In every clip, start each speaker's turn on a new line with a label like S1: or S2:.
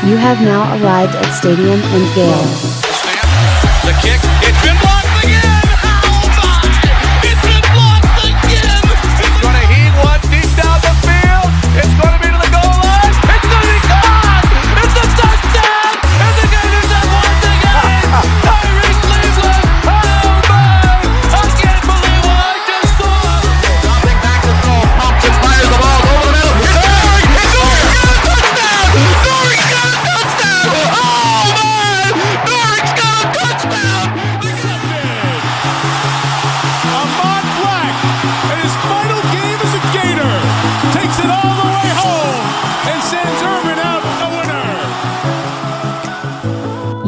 S1: You have now arrived at Stadium and Gale.
S2: The kick, it's been blocked again! Oh my! It's been blocked again! It's going to heave one deep down the field. It's going to be to the goal line. It's going to be gone! It's a touchdown! And the Gators have won the game! Tyree Cleveland! Oh my! I can't believe what I just saw! Dropping back to throw. Thompson fires the ball over the middle. It's Dory! It's Dory! Got a touchdown! Dory got a touchdown! Oh my! Dory's got a touchdown!
S3: Ahmad Black, in his final game as a Gator, takes it all the way home and sends Urban out a winner.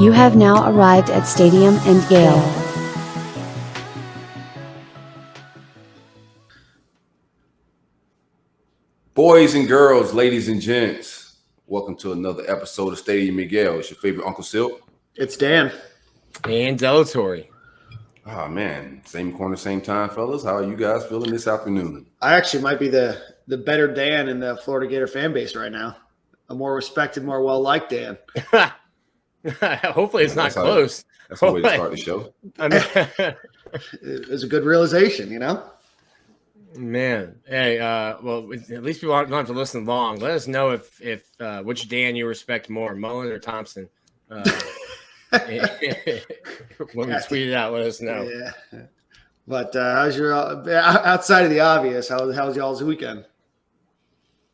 S1: You have now arrived at Stadium and Gale.
S4: Boys and girls, ladies and gents, welcome to another episode of Stadium Miguel. It's your favorite Uncle Silk.
S5: It's Dan.
S6: And Delatory.
S4: Oh, man. Same corner, same time, fellas. How are you guys feeling this afternoon?
S5: I actually might be the better Dan in the Florida Gator fan base right now. A more respected, more well-liked Dan.
S6: Hopefully it's not close.
S4: That's the way to start the show.
S6: I mean,
S5: It was a good realization, you know?
S6: man. Hey, well, at least people don't have to listen long. Let us know if which Dan you respect more, Mullen or Thompson. When we tweet it out, let us know.
S5: Yeah. But how's your outside of the obvious? How was y'all's weekend?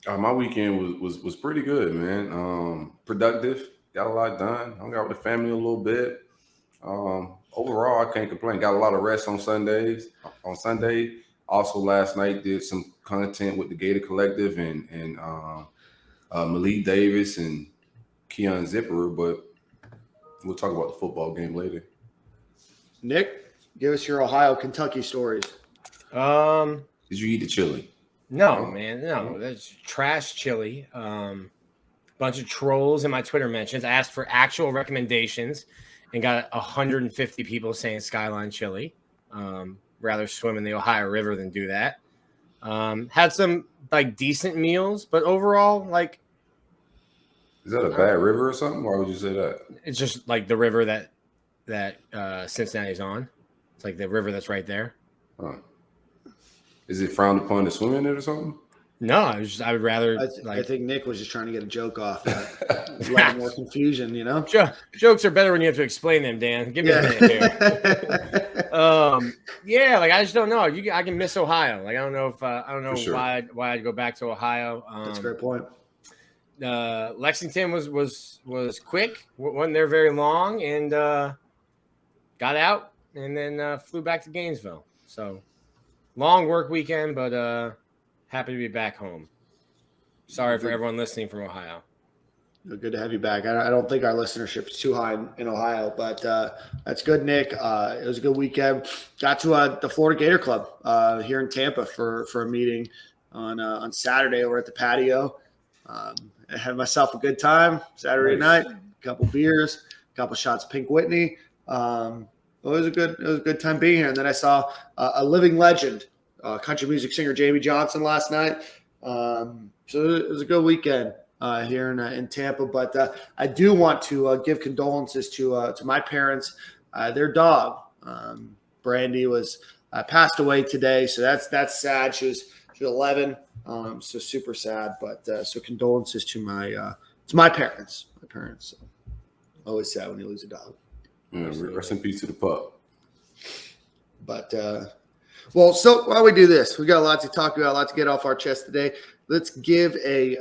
S4: My weekend was pretty good, man. Productive. Got a lot done. Hung out with the family a little bit. Overall, I can't complain. Got a lot of rest on Sunday. Also, last night did some content with the Gator Collective and Malik Davis and Keon Zipperer, but we'll talk about the football game later.
S5: Nick, give us your Ohio-Kentucky stories.
S4: Did you eat the chili?
S6: No, man, no. That's trash chili. Bunch of trolls in my Twitter mentions. I asked for actual recommendations and got 150 people saying Skyline chili. Rather swim in the Ohio River than do that. Had some like decent meals, but overall, like,
S4: Is that a bad river or something? Why would you say that?
S6: it's just like the river that Cincinnati's on. It's like the river that's right there.
S4: Huh. Is it frowned upon to swim in it or something?
S6: No, I would rather
S5: I think Nick was just trying to get a joke off. A lot more confusion, you know?
S6: Jokes are better when you have to explain them, Dan. Give me a minute here. Yeah, like I just don't know. I can miss Ohio. Like I don't know
S4: sure.
S6: why I'd go back to Ohio.
S5: That's a great point.
S6: Lexington was quick. Wasn't there very long, and got out and then flew back to Gainesville. So long work weekend, but happy to be back home. Sorry for everyone listening from Ohio.
S5: Good to have you back. I don't think our listenership is too high in Ohio, but that's good, Nick. It was a good weekend. Got to the Florida Gator Club here in Tampa for a meeting on Saturday over at the patio. I had myself a good time Saturday night. A couple beers, a couple shots of Pink Whitney. It was a good time being here. And then I saw a living legend, country music singer Jamie Johnson last night. So it was a good weekend here in Tampa. But I do want to give condolences to my parents. Their dog, Brandy, was passed away today. So that's sad. She was 11. So super sad. But so condolences to my parents. My parents. So always sad when you lose a dog.
S4: Yeah, rest in peace to the pup.
S5: But well, so while we do this, we got a lot to talk about, a lot to get off our chest today. Let's give a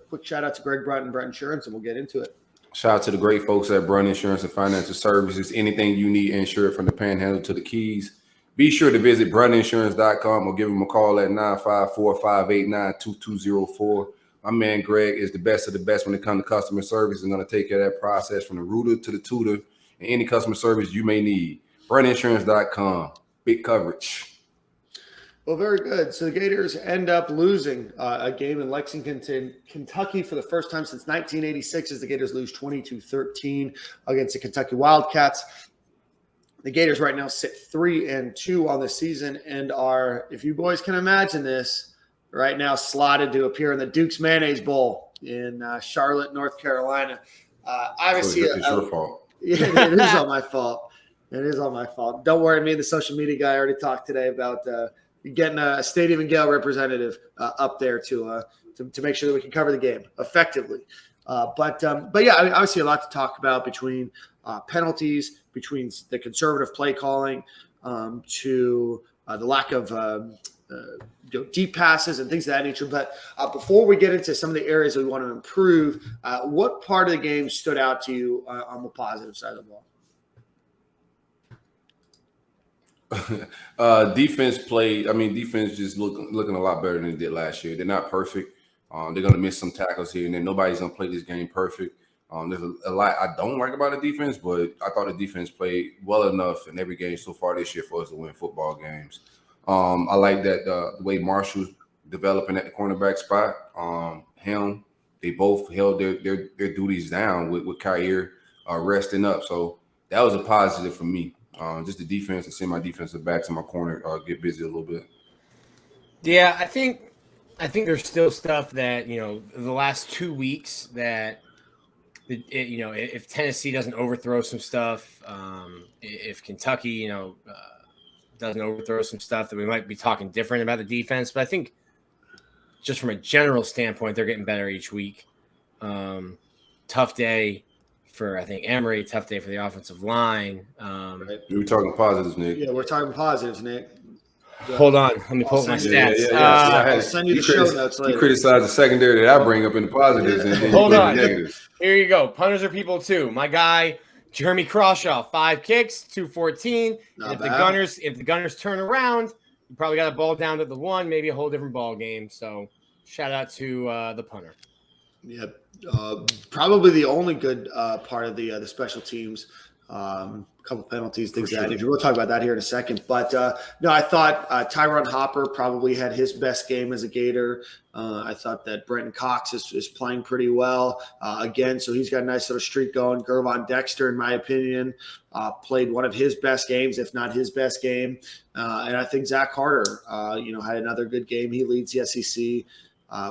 S5: quick shout out to Greg Brunt and Brunt Insurance, and we'll get into it.
S4: Shout out to the great folks at Brunt Insurance and Financial Services. Anything you need insured from the Panhandle to the Keys, be sure to visit bruntinsurance.com or give them a call at 954-589-2204. My man Greg is the best of the best when it comes to customer service and going to take care of that process from the rooter to the tutor and any customer service you may need. Bruntinsurance.com. Big coverage.
S5: Well, very good. So the Gators end up losing a game in Lexington, Kentucky for the first time since 1986 as the Gators lose 22-13 against the Kentucky Wildcats. The Gators right now sit 3-2 on the season and are, if you boys can imagine this, right now slotted to appear in the Duke's Mayonnaise Bowl. in Charlotte, North Carolina. Obviously,
S4: it's your fault.
S5: Yeah, it is all my fault. It is all my fault. Don't worry, me and the social media guy already talked today about getting a Stadium and Gale representative up there to make sure that we can cover the game effectively. But yeah, I mean, obviously a lot to talk about between penalties, between the conservative play calling, to the lack of deep passes and things of that nature. But before we get into some of the areas that we want to improve, what part of the game stood out to you on the positive side of the ball?
S4: Defense just looking a lot better than it did last year. They're not perfect. They're going to miss some tackles here and then. Nobody's going to play this game perfect. There's a lot I don't like about the defense, but I thought the defense played well enough in every game so far this year for us to win football games. I like that the way Marshall's developing at the cornerback spot. They both held their duties down with Kyer resting up. So that was a positive for me. Just the defense, to see my defensive backs in my corner get busy a little bit.
S6: Yeah, I think there's still stuff that, the last 2 weeks that, if Tennessee doesn't overthrow some stuff, if Kentucky, doesn't overthrow some stuff, that we might be talking different about the defense. But I think just from a general standpoint, they're getting better each week. Tough day for, I think, Emory, tough day for the offensive line.
S4: We were talking positives, Nick.
S5: Yeah, we're talking positives, Nick.
S6: Hold on. Let me pull up my stats.
S5: I'll send you the show notes later.
S4: You criticize the secondary that I bring up in the positives. And then
S6: Hold on.
S4: The negatives.
S6: Here you go. Punters are people too. My guy, Jeremy Crawshaw, 5 kicks, 214. If the Gunners turn around, you probably got a ball down to the 1, maybe a whole different ball game. So shout out to the punter.
S5: Yeah, probably the only good part of the special teams. Couple penalties, things like that. We'll talk about that here in a second. But no, I thought Tyron Hopper probably had his best game as a Gator. I thought that Brenton Cox is playing pretty well again, so he's got a nice little streak going. Gervon Dexter, in my opinion, played one of his best games, if not his best game. And I think Zach Carter, had another good game. He leads the SEC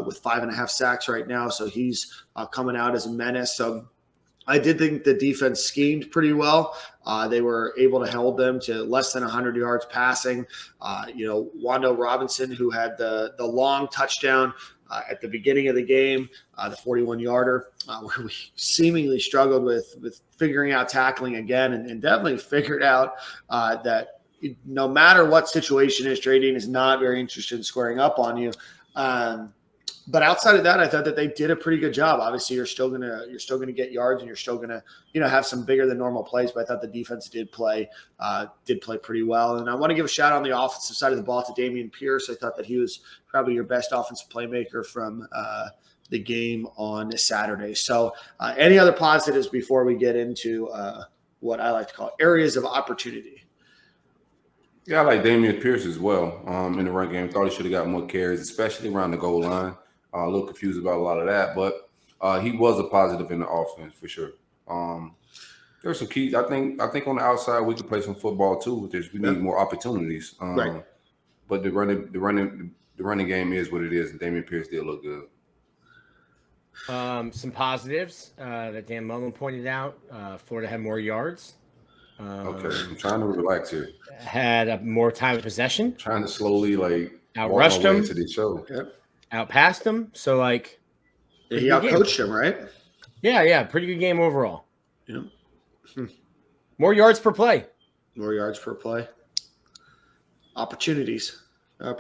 S5: with 5.5 sacks right now, so he's coming out as a menace. So I did think the defense schemed pretty well. They were able to hold them to less than 100 yards passing. Wando Robinson, who had the long touchdown at the beginning of the game, the 41-yarder, where we seemingly struggled with figuring out tackling again, and definitely figured out that no matter what situation is, Trading is not very interested in squaring up on you. But outside of that, I thought that they did a pretty good job. Obviously, you're still gonna get yards, and you're still gonna have some bigger than normal plays. But I thought the defense did play pretty well. And I want to give a shout out on the offensive side of the ball to Dameon Pierce. I thought that he was probably your best offensive playmaker from the game on Saturday. So, any other positives before we get into what I like to call areas of opportunity?
S4: Yeah, I like Dameon Pierce as well in the run game. Thought he should have got more carries, especially around the goal line. A little confused about a lot of that, but he was a positive in the offense for sure. There's some keys. I think on the outside we could play some football too. We need more opportunities.
S5: Right.
S4: But the running game is what it is, and Dameon Pierce did look good.
S6: Some positives that Dan Mullen pointed out. Florida had more yards.
S4: Okay, I'm trying to relax here.
S6: Had more time of possession.
S4: Trying to slowly
S6: outrushed him
S4: into the show.
S5: Yep.
S6: Outpassed him. So
S5: he outcoached him, right?
S6: Yeah, pretty good game overall.
S5: Yep.
S6: More yards per play.
S5: More yards per play. Opportunities. All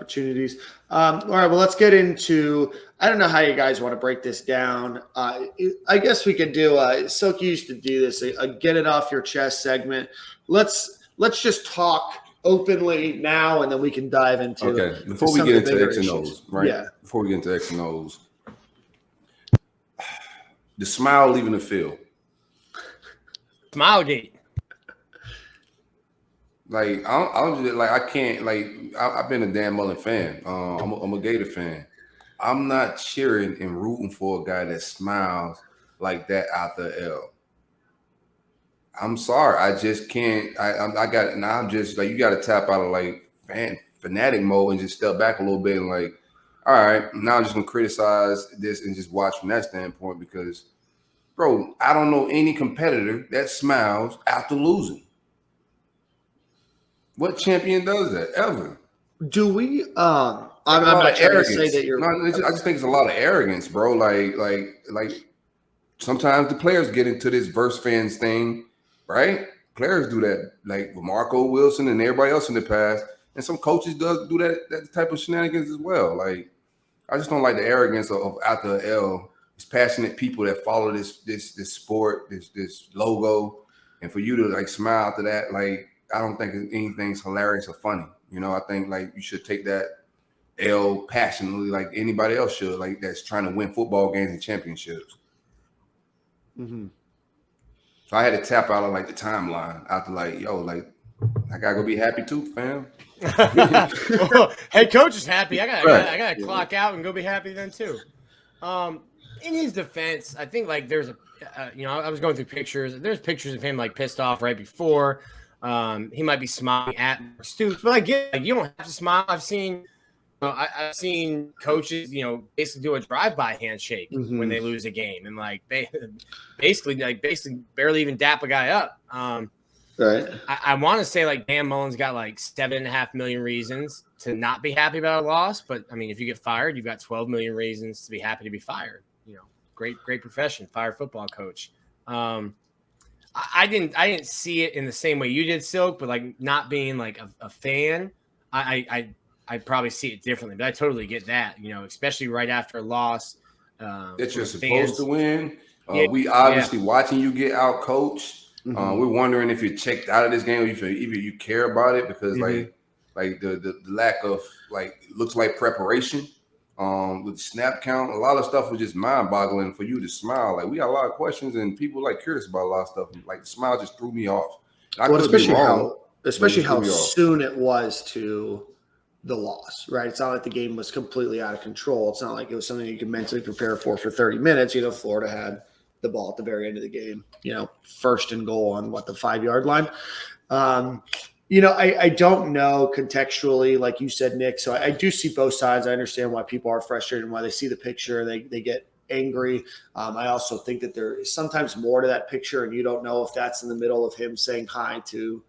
S5: right, well, let's get into – I don't know how you guys want to break this down. I guess we could do Silky used to do this, a get it off your chest segment. Let's just talk openly now, and then we can dive into –
S4: Okay, before we get into X and O's, right?
S5: Yeah.
S4: Before we get into X and O's, the smile leaving the field.
S6: Smilegate.
S4: I can't. I've been a Dan Mullen fan. I'm a Gator fan. I'm not cheering and rooting for a guy that smiles like that out the L. I'm sorry. I just can't. I'm just you got to tap out of fanatic mode and just step back a little bit and all right, now I'm just gonna criticize this and just watch from that standpoint because, bro, I don't know any competitor that smiles after losing. What champion does that ever?
S5: Do we? I'm
S4: A lot
S5: not
S4: of
S5: trying to
S4: arrogance.
S5: say that you're.
S4: No, I just think it's a lot of arrogance, bro. Like sometimes the players get into this verse fans thing, right? Players do that, like with Marco Wilson and everybody else in the past, and some coaches does do that type of shenanigans as well. Like I just don't like the arrogance of after the L. It's passionate people that follow this sport, this logo, and for you to like smile after that, like I don't think anything's hilarious or funny. You know, I think like you should take that L passionately like anybody else should, like that's trying to win football games and championships.
S5: Mm-hmm.
S4: So I had to tap out of like the timeline after like, yo, like I gotta go be happy too, fam.
S6: Well, head coach is happy. I gotta clock out and go be happy then too. In his defense, I think like there's I was going through pictures. There's pictures of him like pissed off right before. He might be smiling at Mark Stoops, but I get like you don't have to smile. I've seen coaches, basically do a drive-by handshake when they lose a game, and like they basically barely even dap a guy up.
S5: Right.
S6: I want to say like Dan Mullen's got like 7.5 million reasons to not be happy about a loss, but I mean, if you get fired, you've got 12 million reasons to be happy to be fired. Great profession, fired football coach. I didn't see it in the same way you did, Silk, but like not being like a fan, I probably see it differently, but I totally get that, especially right after a loss.
S4: That you're supposed to win. We obviously watching you get out coached. We're wondering if you're checked out of this game or if you care about it because like the lack of like looks like preparation with snap count, a lot of stuff was just mind boggling for you to smile. Like we got a lot of questions and people like curious about a lot of stuff. Like the smile just threw me off.
S5: Especially how soon it was to the loss, right? It's not like the game was completely out of control. It's not like it was something you could mentally prepare for 30 minutes. Florida had the ball at the very end of the game, first and goal on the 5-yard line. I don't know contextually, like you said, Nick. So I do see both sides. I understand why people are frustrated and why they see the picture, they get angry. I also think that there is sometimes more to that picture, and you don't know if that's in the middle of him saying hi to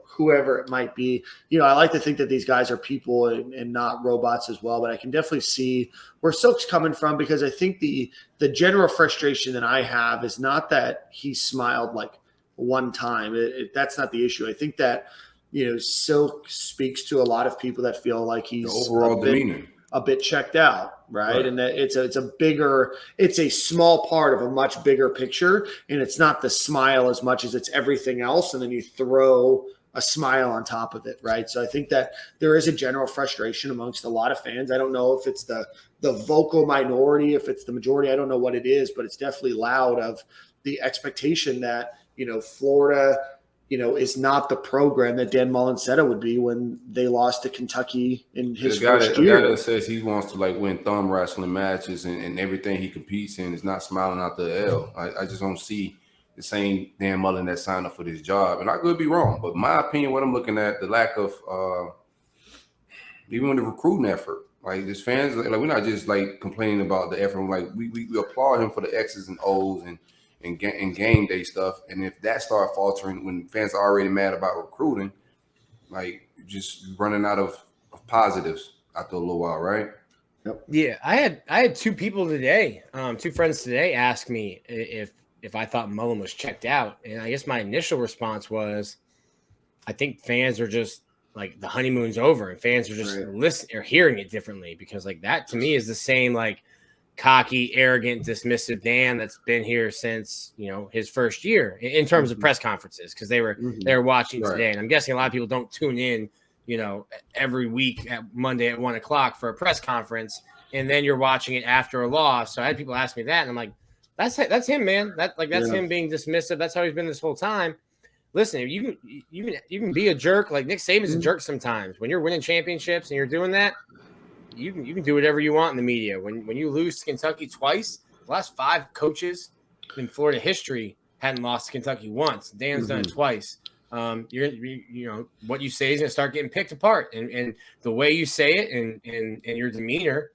S5: whoever it might be. I like to think that these guys are people and not robots as well, but I can definitely see where Silk's coming from because I think the general frustration that I have is not that he smiled like one time. That's not the issue. I think that, Silk speaks to a lot of people that feel like he's
S4: the overall demeanor
S5: a bit checked out, right? And that it's a small part of a much bigger picture, and it's not the smile as much as it's everything else, and then you throw a smile on top of it, right? So I think that there is a general frustration amongst a lot of fans. I don't know if it's the vocal minority, if it's the majority, I don't know what it is, but it's definitely loud of the expectation that, Florida is not the program that Dan Mullen said it would be when they lost to Kentucky in his first year.
S4: The guy that says he wants to like win thumb wrestling matches and everything he competes in is not smiling out the L. I just don't see the same Dan Mullen that signed up for this job. And I could be wrong, but my opinion, what I'm looking at, the lack of even with the recruiting effort. Like this fans, like we're not just like complaining about the effort. Like we applaud him for the X's and O's and game day stuff. And if that start faltering when fans are already mad about recruiting, like just running out of positives after a little while, right?
S6: Yep. Yeah, I had two people today, two friends today ask me if I thought Mullen was checked out. And I guess my initial response was, I think fans are just like the honeymoon's over and fans are just listening or hearing it differently because like that to me is the same like cocky, arrogant, dismissive Dan that's been here since, his first year in terms of press conferences because they were watching today. And I'm guessing a lot of people don't tune in, every week at Monday at 1:00 for a press conference. And then you're watching it after a loss. So I had people ask me that. And I'm like, that's him, man. That's him being dismissive. That's how he's been this whole time. Listen, you can be a jerk. Like Nick Saban's a jerk sometimes. When you're winning championships and you're doing that, you can do whatever you want in the media. When you lose to Kentucky twice, the last 5 coaches in Florida history hadn't lost to Kentucky once. Dan's done it twice. what you say is going to start getting picked apart, and the way you say it and your demeanor.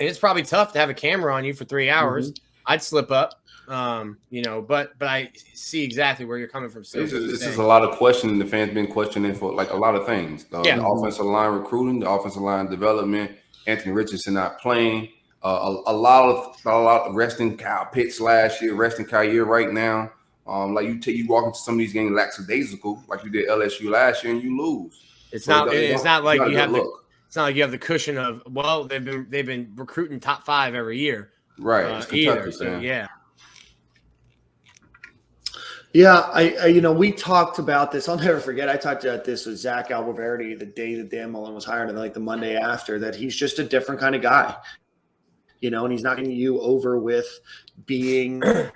S6: And it's probably tough to have a camera on you for 3 hours. I'd slip up, but I see exactly where you're coming from. So
S4: this is a lot of questioning. The fans been questioning for like a lot of things. The offensive line recruiting, the offensive line development, Anthony Richardson not playing, a lot of resting Kyle Pitts last year, resting Kyle right now. Like you walk into some of these games lackadaisical, like you did LSU last year, and you lose.
S6: It's not like you have the cushion of, well, they've been recruiting top 5 every year.
S4: Right. It's Kentucky,
S6: so, yeah.
S5: Yeah, we talked about this. I'll never forget. I talked about this with Zach Alberverdi the day that Dan Mullen was hired, and like the Monday after, that he's just a different kind of guy, and he's not getting you over with being, a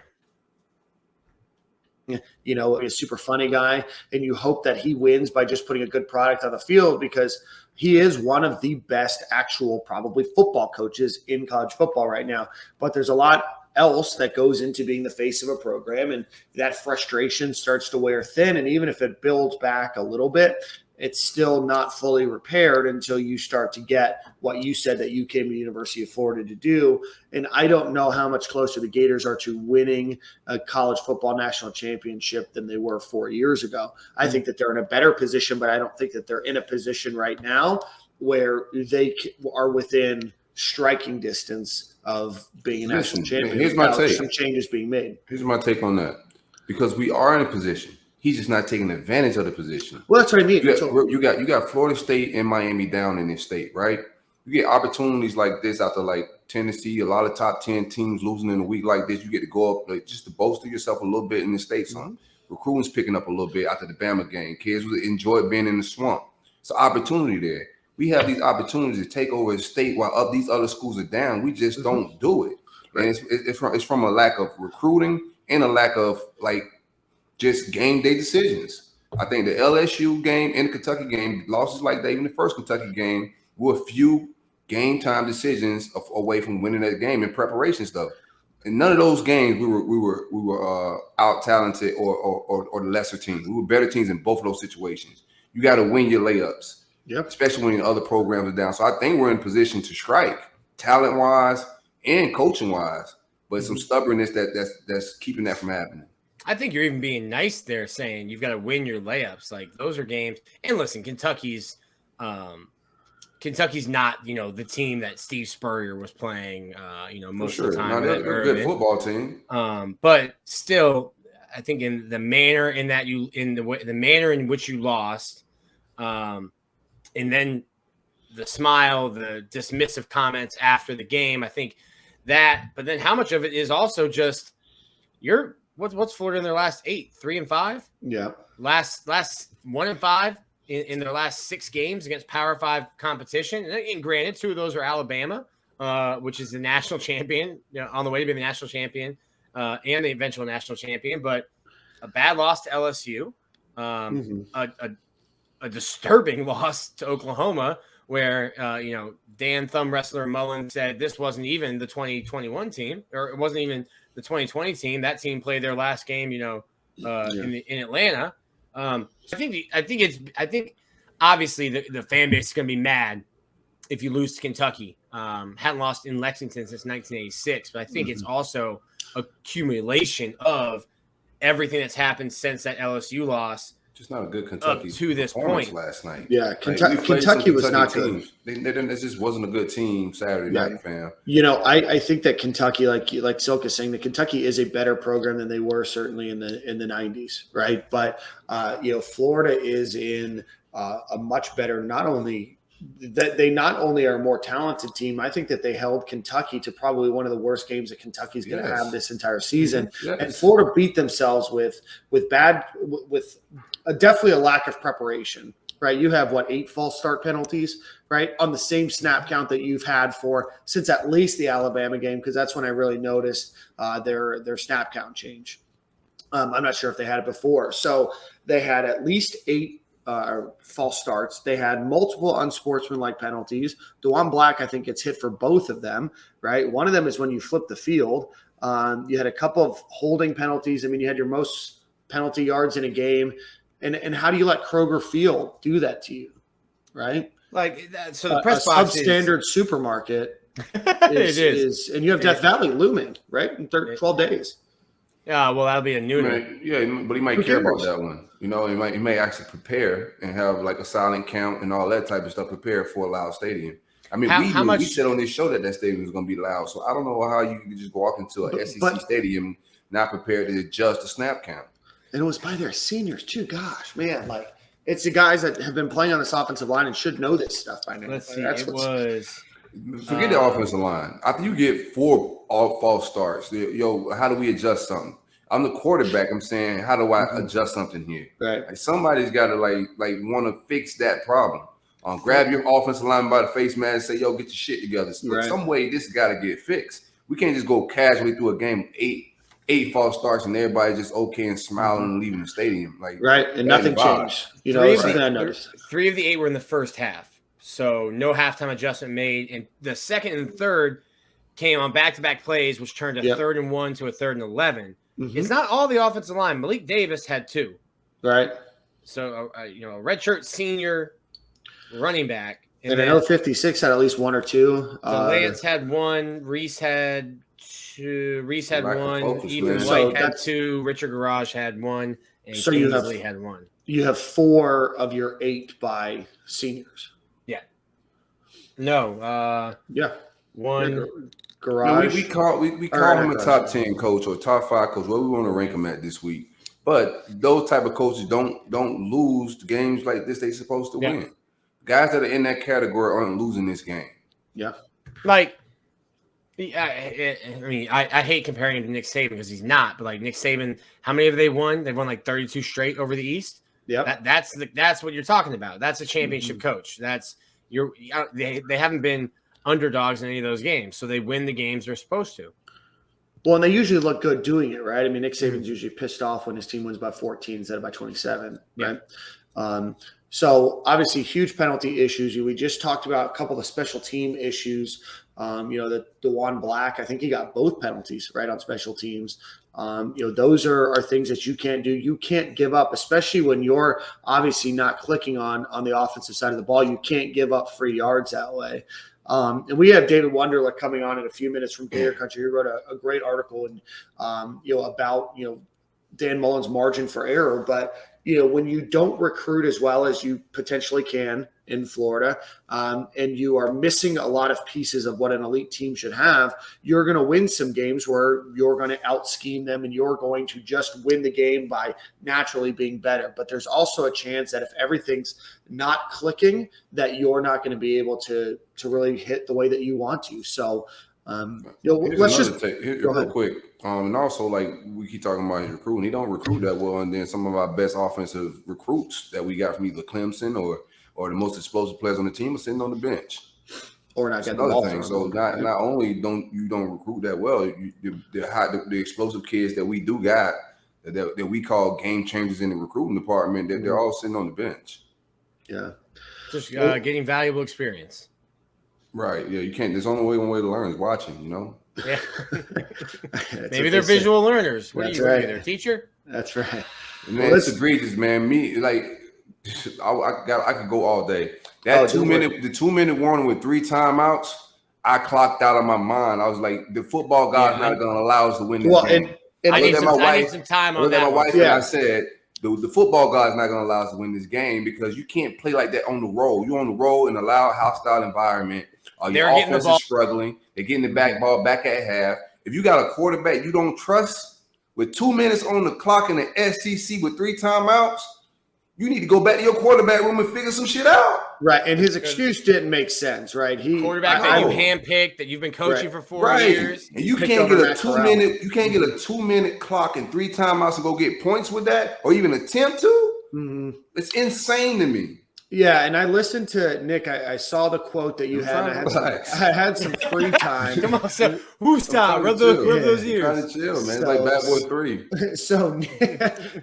S5: super funny guy, and you hope that he wins by just putting a good product on the field, because he is one of the best actual probably football coaches in college football right now. But there's a lot else that goes into being the face of a program, and that frustration starts to wear thin. And even if it builds back a little bit, it's still not fully repaired until you start to get what you said that you came to the University of Florida to do. And I don't know how much closer the Gators are to winning a college football national championship than they were 4 years ago. I think that they're in a better position, but I don't think that they're in a position right now where they are within striking distance of being a national champion.
S4: Here's my take.
S5: Some changes being made.
S4: Here's my take on that. Because we are in a position. He's just not taking advantage of the position.
S5: Well, that's what I mean.
S4: You got Florida State and Miami down in this state, right? You get opportunities like this after like Tennessee, a lot of top 10 teams losing in a week like this. You get to go up just to bolster yourself a little bit in the state. Son. Recruiting's picking up a little bit after the Bama game. Kids enjoy being in the swamp. It's an opportunity there. We have these opportunities to take over the state while these other schools are down. We just don't do it. And it's from a lack of recruiting and a lack of like just game day decisions. I think the LSU game and the Kentucky game, losses like that, even the first Kentucky game, were a few game time decisions away from winning that game in preparation stuff. In none of those games we were out talented or the lesser teams. We were better teams in both of those situations. You got to win your layups. Yep. Especially when other programs are down. So I think we're in position to strike talent wise and coaching wise, but some stubbornness that's keeping that from happening.
S6: I think you're even being nice there, saying you've got to win your layups. Like those are games. And listen, Kentucky's not, the team that Steve Spurrier was playing, most of the time.
S4: They're a good football team.
S6: But still, I think in the manner the manner in which you lost, and then the smile, the dismissive comments after the game, I think that. But then how much of it is also just what's Florida in their last 8, 3-5?
S5: Yeah.
S6: Last 1-5 in their last 6 games against Power 5 competition. And granted, 2 of those are Alabama, which is the national champion, on the way to being the national champion, and the eventual national champion. But a bad loss to LSU, a disturbing loss to Oklahoma, where Dan Thumb Wrestler Mullen said this wasn't even the 2021 team, or it wasn't even the 2020 team. That team played their last game, in Atlanta. I think obviously the fan base is going to be mad if you lose to Kentucky. Hadn't lost in Lexington since 1986, but I think it's also accumulation of everything that's happened since that LSU loss.
S4: Just not a good Kentucky
S6: to this point
S4: last night.
S5: Yeah, Kentucky was not good.
S4: This just wasn't a good team Saturday night, fam.
S5: I think that Kentucky, like Silka's saying, that Kentucky is a better program than they were certainly in the 90s, right? But Florida is in a much better. Not only are a more talented team. I think that they held Kentucky to probably one of the worst games that Kentucky's going to have this entire season. Yes. And Florida beat themselves with definitely a lack of preparation, right? You have 8 false start penalties, right? On the same snap count that you've had since at least the Alabama game, because that's when I really noticed their snap count change. I'm not sure if they had it before. So they had at least 8 false starts. They had multiple unsportsmanlike penalties. DeJuan Black, I think, gets hit for both of them, right? One of them is when you flip the field. You had a couple of holding penalties. I mean, you had your most penalty yards in a game And how do you let Kroger Field do that to you, right?
S6: Like that, so the press box
S5: substandard supermarket
S6: is,
S5: and you have Death Valley looming, right? In 12 days.
S6: Yeah, well, that'll be a nooner.
S4: Yeah, but he might care about that one. You know, he may actually prepare and have like a silent count and all that type of stuff prepared for a loud stadium. I mean, we said on this show that stadium was going to be loud, so I don't know how you can just walk into a SEC stadium not prepared to adjust the snap count.
S5: And it was by their seniors too. Gosh, man, like it's the guys that have been playing on this offensive line and should know this stuff by now.
S6: Let's see.
S4: Forget the offensive line. After you get 4 all false starts, how do we adjust something? I'm the quarterback. I'm saying, how do I adjust something here?
S5: Right.
S4: Like somebody's got to like want to fix that problem. Grab your offensive line by the face, man, and say, "Yo, get your shit together." Right. Some way this got to get fixed. We can't just go casually through a game with eight false starts and everybody just okay and smiling and leaving the stadium. Like
S5: right, and nothing changed. You know, something I noticed.
S6: 3 of the 8 were in the first half, so no halftime adjustment made. And the second and third came on back-to-back plays, which turned a 3rd and 1 to a 3rd and 11. It's not all the offensive line. Malik Davis had 2.
S5: Right.
S6: So a redshirt senior running back.
S5: And I know 56 had at least 1 or 2.
S6: Lance had 1. Reese had 2. Reese had 1. Ethan White had 2. Richard Garage had 1. And
S5: so
S6: Kingsley had 1.
S5: You have 4 of your 8 by seniors.
S6: Yeah. No.
S5: Yeah.
S6: 1.
S5: Garage.
S4: We call him a top 10 coach or top 5 coach. Where we want to rank him at this week. But those type of coaches don't lose games like this. They supposed to win. Guys that are in that category aren't losing this game.
S5: Yeah.
S6: Like, I mean, I hate comparing him to Nick Saban because he's not. But like Nick Saban, how many have they won? They've won like 32 straight over the East.
S5: Yeah.
S6: That's what you're talking about. That's a championship coach. They haven't been underdogs in any of those games, so they win the games they're supposed to.
S5: Well, and they usually look good doing it, right? I mean, Nick Saban's usually pissed off when his team wins by 14 instead of by 27, right? So obviously huge penalty issues. We just talked about a couple of special team issues. The DeJuan Black, I think he got both penalties right on special teams. Those are things that you can't do. You can't give up, especially when you're obviously not clicking on the offensive side of the ball. You can't give up free yards that way. And we have David Wunderlich coming on in a few minutes from Gator Country. He wrote a great article about Dan Mullen's margin for error. But when you don't recruit as well as you potentially can in Florida, and you are missing a lot of pieces of what an elite team should have, you're going to win some games where you're going to out-scheme them and you're going to just win the game by naturally being better. But there's also a chance that if everything's not clicking, that you're not going to be able to really hit the way that you want to. So, let's just
S4: real quick. And also, like we keep talking about his recruiting, he don't recruit that well. And then some of our best offensive recruits that we got from either Clemson or the most explosive players on the team are sitting on the bench.
S5: Or not getting the
S4: another
S5: ball
S4: thing. So not only don't recruit that well, the explosive kids that we do got that we call game changers in the recruiting department, that they're all sitting on the bench.
S5: Yeah,
S6: just getting valuable experience.
S4: Right. Yeah, you can't. There's only one way to learn is watching.
S6: Yeah. Maybe they're visual learners. What are you?
S5: Right.
S6: Their teacher?
S5: That's right.
S4: Man, it's egregious, man. Me like. I could go all day. That 2-minute warning with 3 timeouts, I clocked out of my mind. I was like, the football god's not going to allow us to win this game.
S5: And
S6: I need some time on that.
S4: My wife and I said, the football god's not going to allow us to win this game because you can't play like that on the road. You're on the road in a loud, hostile environment. Your offense is struggling. They're getting the back ball back at half. If you got a quarterback you don't trust with 2 minutes on the clock in the SEC with 3 timeouts, you need to go back to your quarterback room and figure some shit out.
S5: Right, and his excuse didn't make sense, right?
S6: Quarterback that you handpicked, that you've been coaching for 4 years.
S4: And you can't get a 2 minute. You can't get a 2 minute clock and 3 timeouts and go get points with that, or even attempt to.
S5: Mm-hmm.
S4: It's insane to me.
S5: Yeah, and I listened to Nick. I saw the quote that you had. I had some free time.
S6: Come on, so stop. Rub those ears.
S4: Trying to chill, man. It's like Bad Boy 3.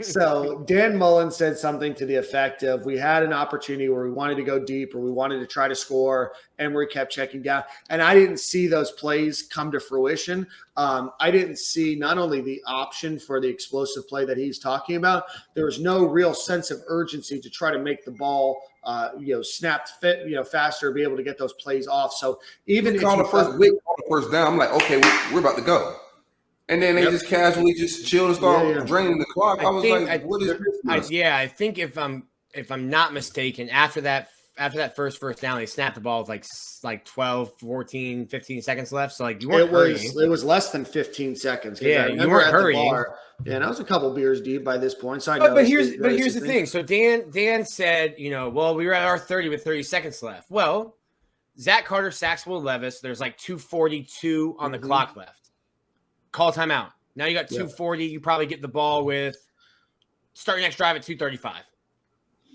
S5: So Dan Mullen said something to the effect of, we had an opportunity where we wanted to go deep or we wanted to try to score, and we kept checking down. And I didn't see those plays come to fruition. I didn't see not only the option for the explosive play that he's talking about, there was no real sense of urgency to try to make the ball, snapped fit, faster, be able to get those plays off. So even if
S4: we call the first down, I'm like, okay, we're about to go. And then they just casually just chill and start draining the clock. I
S6: think if I'm not mistaken, after that first down, they snapped the ball with like 12, 14, 15 seconds left. So you weren't hurrying.
S5: It was less than 15 seconds.
S6: Yeah, you weren't hurrying.
S5: Yeah, and I was a couple beers deep by this point. So
S6: but here's the thing. So Dan said, we were at our 30 with 30 seconds left. Well, Zach Carter sacks Will Levis. There's like 2:42 on the clock left. Call timeout. Now you got 2:40. You probably get the ball with start your next drive at 2:35.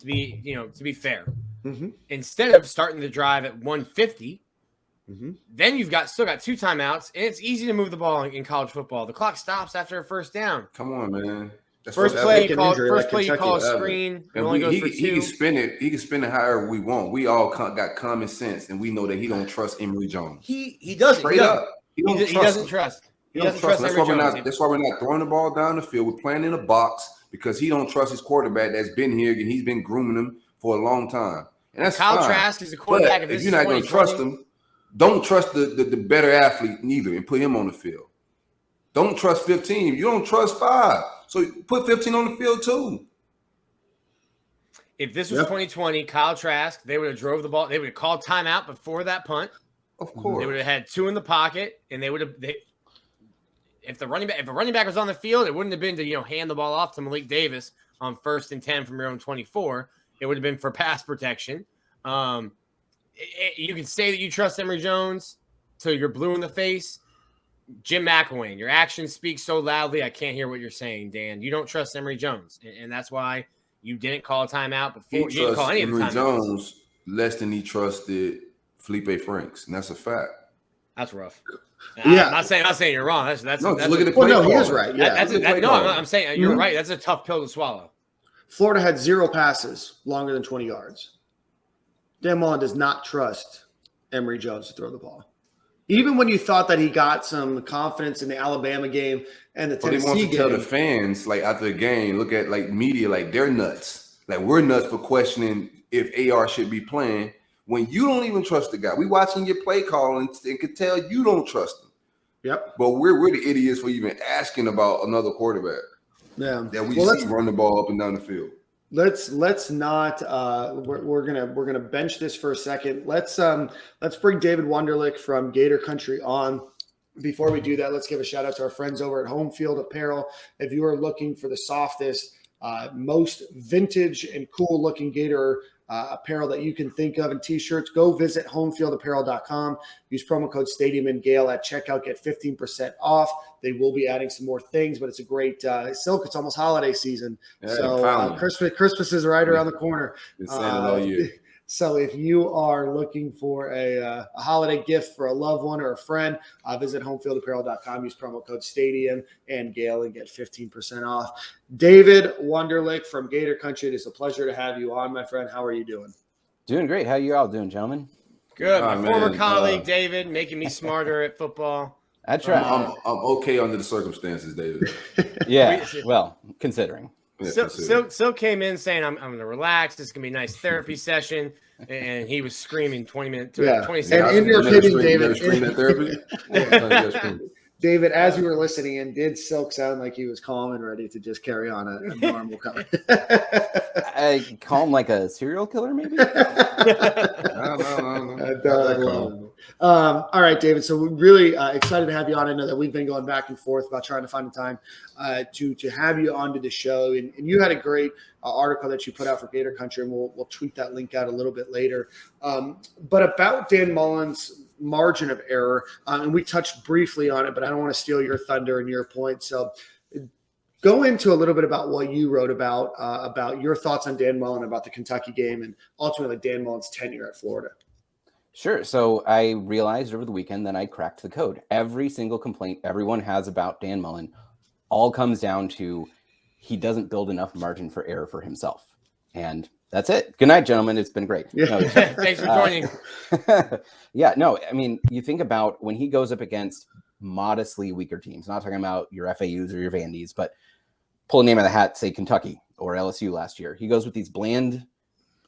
S6: To be fair, instead of starting the drive at 1:50, then you've still got 2 timeouts, and it's easy to move the ball in college football. The clock stops after a first down.
S4: Come on, man.
S6: First play, you call a screen. It only goes for 2.
S4: He can spin it. He can spin it however we want. We all got common sense, and we know that he don't trust Emory Jones.
S6: He doesn't.
S4: Straight up.
S6: He doesn't trust. He doesn't trust
S4: Emory Jones. That's why we're not throwing the ball down the field. We're playing in a box because he don't trust his quarterback that's been here and he's been grooming him for a long time. And that's
S6: Kyle
S4: fine.
S6: Trask is a quarterback.
S4: If you're not going to trust him, don't trust the better athlete neither and put him on the field. Don't trust 15. You don't trust 5. So put 15 on the field too.
S6: If this was 2020, Kyle Trask, they would have drove the ball. They would have called timeout before that punt.
S4: Of course.
S6: They would have had 2 in the pocket, and they would have. If a running back was on the field, it wouldn't have been to hand the ball off to Malik Davis on 1st and 10 from your own 24. It would have been for pass protection. You can say that you trust Emory Jones till you're blue in the face. Jim McElwain, your actions speak so loudly, I can't hear what you're saying, Dan. You don't trust Emory Jones, and that's why you didn't call a timeout before. You didn't call any of the timeouts.
S4: Emory Jones less than he trusted Felipe Franks, and that's a fact.
S6: That's rough. I'm not saying you're wrong. That's
S4: look at the play.
S5: He is right. Yeah,
S6: I'm saying you're right. That's a tough pill to swallow.
S5: Florida had 0 passes longer than 20 yards. Dan Mullen does not trust Emory Jones to throw the ball. Even when you thought that he got some confidence in the Alabama game and the Tennessee game.
S4: But he wants to tell the fans, after the game, look at, media, they're nuts. We're nuts for questioning if AR should be playing when you don't even trust the guy. We watching your play call and could tell you don't trust him.
S5: Yep.
S4: But we're the idiots for even asking about another quarterback.
S5: Yeah.
S4: That we see run the ball up and down the field.
S5: Let's not we're gonna bench this for a second. Let's bring David Wunderlich from Gator Country on. Before we do that, let's give a shout out to our friends over at Home Field Apparel. If you are looking for the softest, most vintage and cool looking Gator apparel that you can think of and t-shirts, go visit homefieldapparel.com. Use promo code Stadium and Gale at checkout, get 15% off. They will be adding some more things, but it's a great silk. It's almost holiday season.
S4: Yeah,
S5: so Christmas is right around the corner.
S4: It's all year.
S5: So if you are looking for a holiday gift for a loved one or a friend, visit homefieldapparel.com. Use promo code Stadium and Gale and get 15% off. David Wunderlich from Gator Country, it is a pleasure to have you on, my friend. How are you doing?
S7: Doing great. How you all doing, gentlemen?
S6: Good. My former colleague, David, making me smarter at football.
S7: I try.
S4: I'm okay under the circumstances, David.
S7: Yeah, well, considering.
S4: Yeah,
S6: Silk came in saying, I'm going to relax. This is going to be a nice therapy session. And he was screaming 20 minutes, 20 seconds.
S5: And in your opinion, David,
S4: therapy?
S5: David, as you were listening in, did Silk sound like he was calm and ready to just carry on a normal cover?
S7: I call him like a serial killer, maybe?
S4: No.
S5: All right, David. So we're really excited to have you on. I know that we've been going back and forth about trying to find a time to have you onto the show. And you had a great article that you put out for Gator Country, and we'll tweet that link out a little bit later. But about Dan Mullen's margin of error, and we touched briefly on it, but I don't want to steal your thunder and your point. So go into a little bit about what you wrote about your thoughts on Dan Mullen, about the Kentucky game, and ultimately Dan Mullen's tenure at Florida.
S7: Sure. So I realized over the weekend that I cracked the code. Every single complaint everyone has about Dan Mullen all comes down to he doesn't build enough margin for error for himself. And that's it. Good night, gentlemen. It's been great.
S5: Yeah.
S7: No,
S6: Thanks for joining.
S7: Yeah, no, I mean, you think about when he goes up against modestly weaker teams. Not talking about your FAUs or your Vandys, but pull a name out of the hat, say Kentucky or LSU last year. He goes with these bland,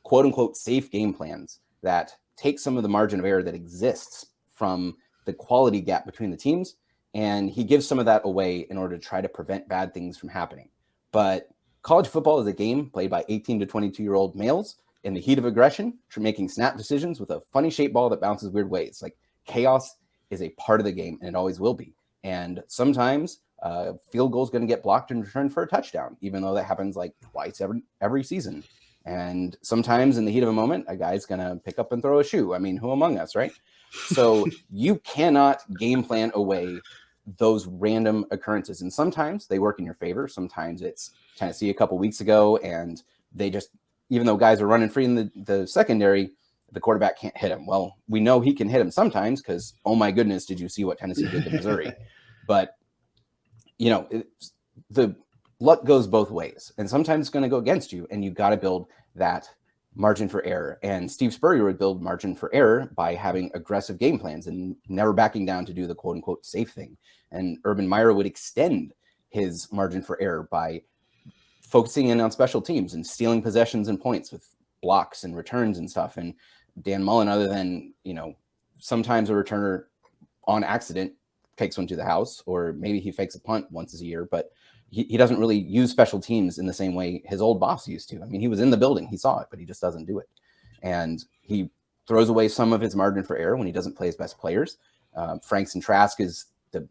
S7: quote unquote, safe game plans that take some of the margin of error that exists from the quality gap between the teams, and he gives some of that away in order to try to prevent bad things from happening. But college football is a game played by 18 to 22-year-old males in the heat of aggression, making snap decisions with a funny shaped ball that bounces weird ways. Like, chaos is a part of the game, and it always will be. And sometimes field goal is going to get blocked and returned for a touchdown, even though that happens like twice every season. And sometimes in the heat of a moment, a guy's going to pick up and throw a shoe. I mean, who among us, right? So you cannot game plan away those random occurrences. And sometimes they work in your favor. Sometimes it's Tennessee a couple weeks ago, and they just, even though guys are running free in the secondary, the quarterback can't hit him. Well, we know he can hit him sometimes because, oh my goodness, did you see what Tennessee did to Missouri? But, the luck goes both ways, and sometimes it's going to go against you, and you got to build that margin for error. And Steve Spurrier would build margin for error by having aggressive game plans and never backing down to do the quote unquote safe thing. And Urban Meyer would extend his margin for error by focusing in on special teams and stealing possessions and points with blocks and returns and stuff. And Dan Mullen, other than, sometimes a returner on accident takes one to the house, or maybe he fakes a punt once a year, but he doesn't really use special teams in the same way his old boss used to. I mean, he was in the building, he saw it, but he just doesn't do it. And he throws away some of his margin for error when he doesn't play his best players. Franks and Trask is the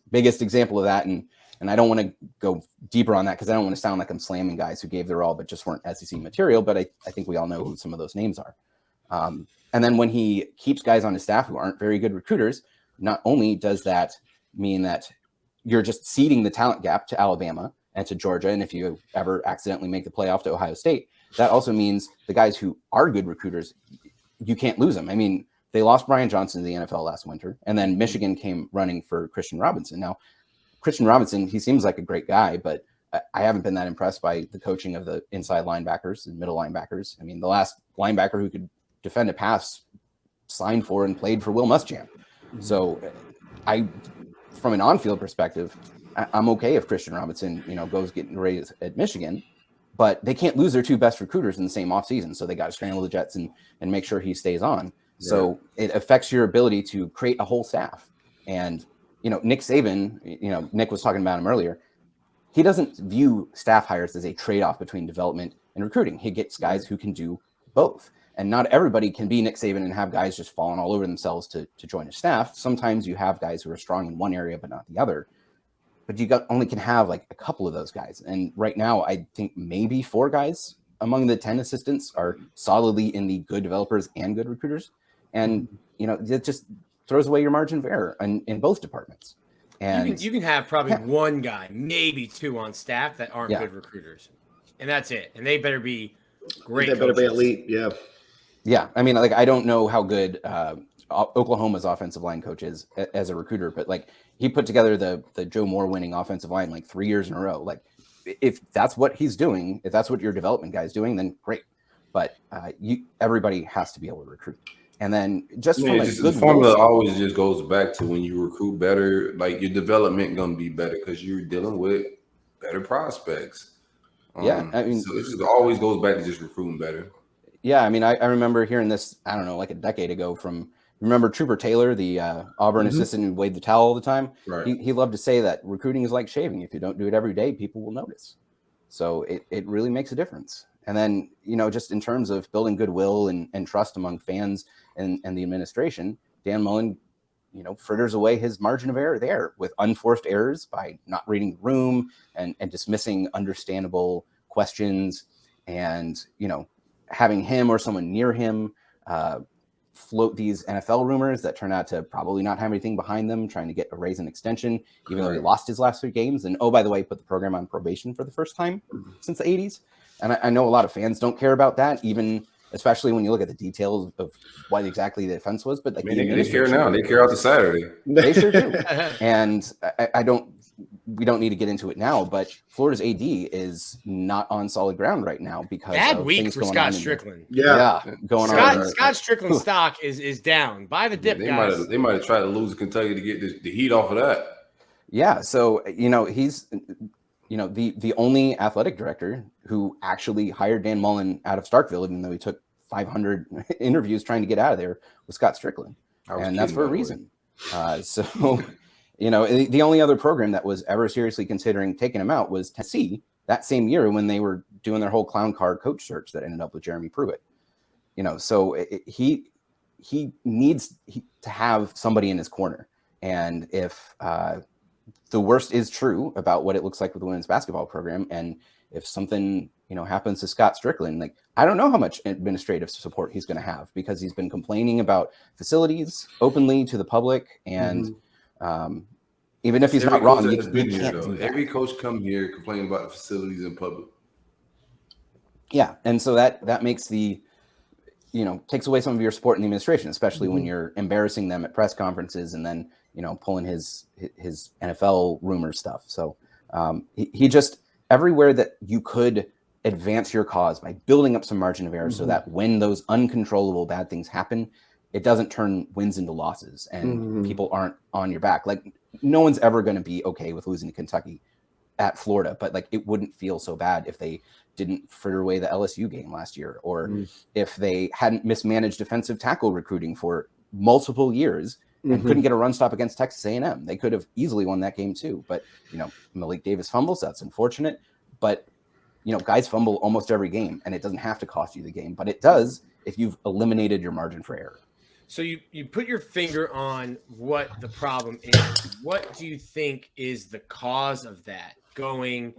S7: biggest example of that. And I don't want to go deeper on that because I don't want to sound like I'm slamming guys who gave their all but just weren't SEC material. But I think we all know who some of those names are. And then when he keeps guys on his staff who aren't very good recruiters, not only does that mean that you're just seeding the talent gap to Alabama and to Georgia, and if you ever accidentally make the playoff to Ohio State, that also means the guys who are good recruiters, you can't lose them. I mean, they lost Brian Johnson to the NFL last winter, and then Michigan came running for Christian Robinson. Now, Christian Robinson, he seems like a great guy, but I haven't been that impressed by the coaching of the inside linebackers and middle linebackers. I mean, the last linebacker who could defend a pass signed for and played for Will Muschamp. So from an on-field perspective, I'm okay if Christian Robinson, goes getting raised at Michigan, but they can't lose their two best recruiters in the same offseason. So they got to scramble the Jets and make sure he stays on. Yeah. So it affects your ability to create a whole staff. And, Nick Saban, Nick was talking about him earlier. He doesn't view staff hires as a trade-off between development and recruiting. He gets guys who can do both. And not everybody can be Nick Saban and have guys just falling all over themselves to join a staff. Sometimes you have guys who are strong in one area but not the other. But you only can have like a couple of those guys. And right now, I think maybe 4 guys among the 10 assistants are solidly in the good developers and good recruiters. And, it just throws away your margin of error in both departments. And
S6: you can have probably one guy, maybe 2 on staff that aren't good recruiters. And that's it. And they better be great.
S5: They better be elite. Yeah.
S7: Yeah, I mean, I don't know how good Oklahoma's offensive line coach is as a recruiter, but he put together the Joe Moore winning offensive line 3 years in a row. If that's what he's doing, if that's what your development guy is doing, then great. But everybody has to be able to recruit. And then
S4: the formula always just goes back to when you recruit better, your development gonna be better because you're dealing with better prospects.
S7: I mean,
S4: so it just always goes back to just recruiting better.
S7: Yeah, I mean, I remember hearing this, I don't know, a decade ago remember Trooper Taylor, the Auburn assistant who waved the towel all the time? Right. He loved to say that recruiting is like shaving. If you don't do it every day, people will notice. So it really makes a difference. And then, just in terms of building goodwill and trust among fans and the administration, Dan Mullen, fritters away his margin of error there with unforced errors by not reading the room and dismissing understandable questions and, having him or someone near him float these NFL rumors that turn out to probably not have anything behind them, trying to get a raise and extension, even though he lost his last 3 games. And, oh, by the way, put the program on probation for the first time since the 80s. And I know a lot of fans don't care about that, even especially when you look at the details of what exactly the offense was. But
S4: they care now. They care out to Saturday.
S7: They sure do. And I don't we don't need to get into it now, but Florida's AD is not on solid ground right now because
S6: Bad
S7: of
S6: week
S7: things
S6: for
S7: going
S6: Scott
S7: on
S6: Strickland.
S7: going on.
S6: Scott Strickland's stock is down. Buy the dip, guys.
S4: They might have tried to lose to Kentucky to get the heat off of that.
S7: Yeah, so he's the only athletic director who actually hired Dan Mullen out of Starkville, even though he took 500 interviews trying to get out of there, was Scott Strickland, and that's for a reason. The only other program that was ever seriously considering taking him out was Tennessee that same year when they were doing their whole clown car coach search that ended up with Jeremy Pruitt. So he needs to have somebody in his corner, and if the worst is true about what it looks like with the women's basketball program, and if something happens to Scott Strickland, like I don't know how much administrative support he's going to have, because he's been complaining about facilities openly to the public, and even if he's not wrong, you can't do that.
S4: Every coach come here complaining about the facilities in public.
S7: Yeah, and so that makes takes away some of your support in the administration, especially when you're embarrassing them at press conferences and then pulling his NFL rumor stuff. So he just, everywhere that you could advance your cause by building up some margin of error, so that when those uncontrollable bad things happen, it doesn't turn wins into losses and people aren't on your back. Like, no one's ever going to be okay with losing to Kentucky at Florida, but like it wouldn't feel so bad if they didn't fritter away the LSU game last year, or if they hadn't mismanaged defensive tackle recruiting for multiple years and couldn't get a run stop against Texas A&M. They could have easily won that game too. But Malik Davis fumbles, that's unfortunate. But guys fumble almost every game, and it doesn't have to cost you the game, but it does if you've eliminated your margin for error.
S6: So you put your finger on what the problem is. What do you think is the cause of that going,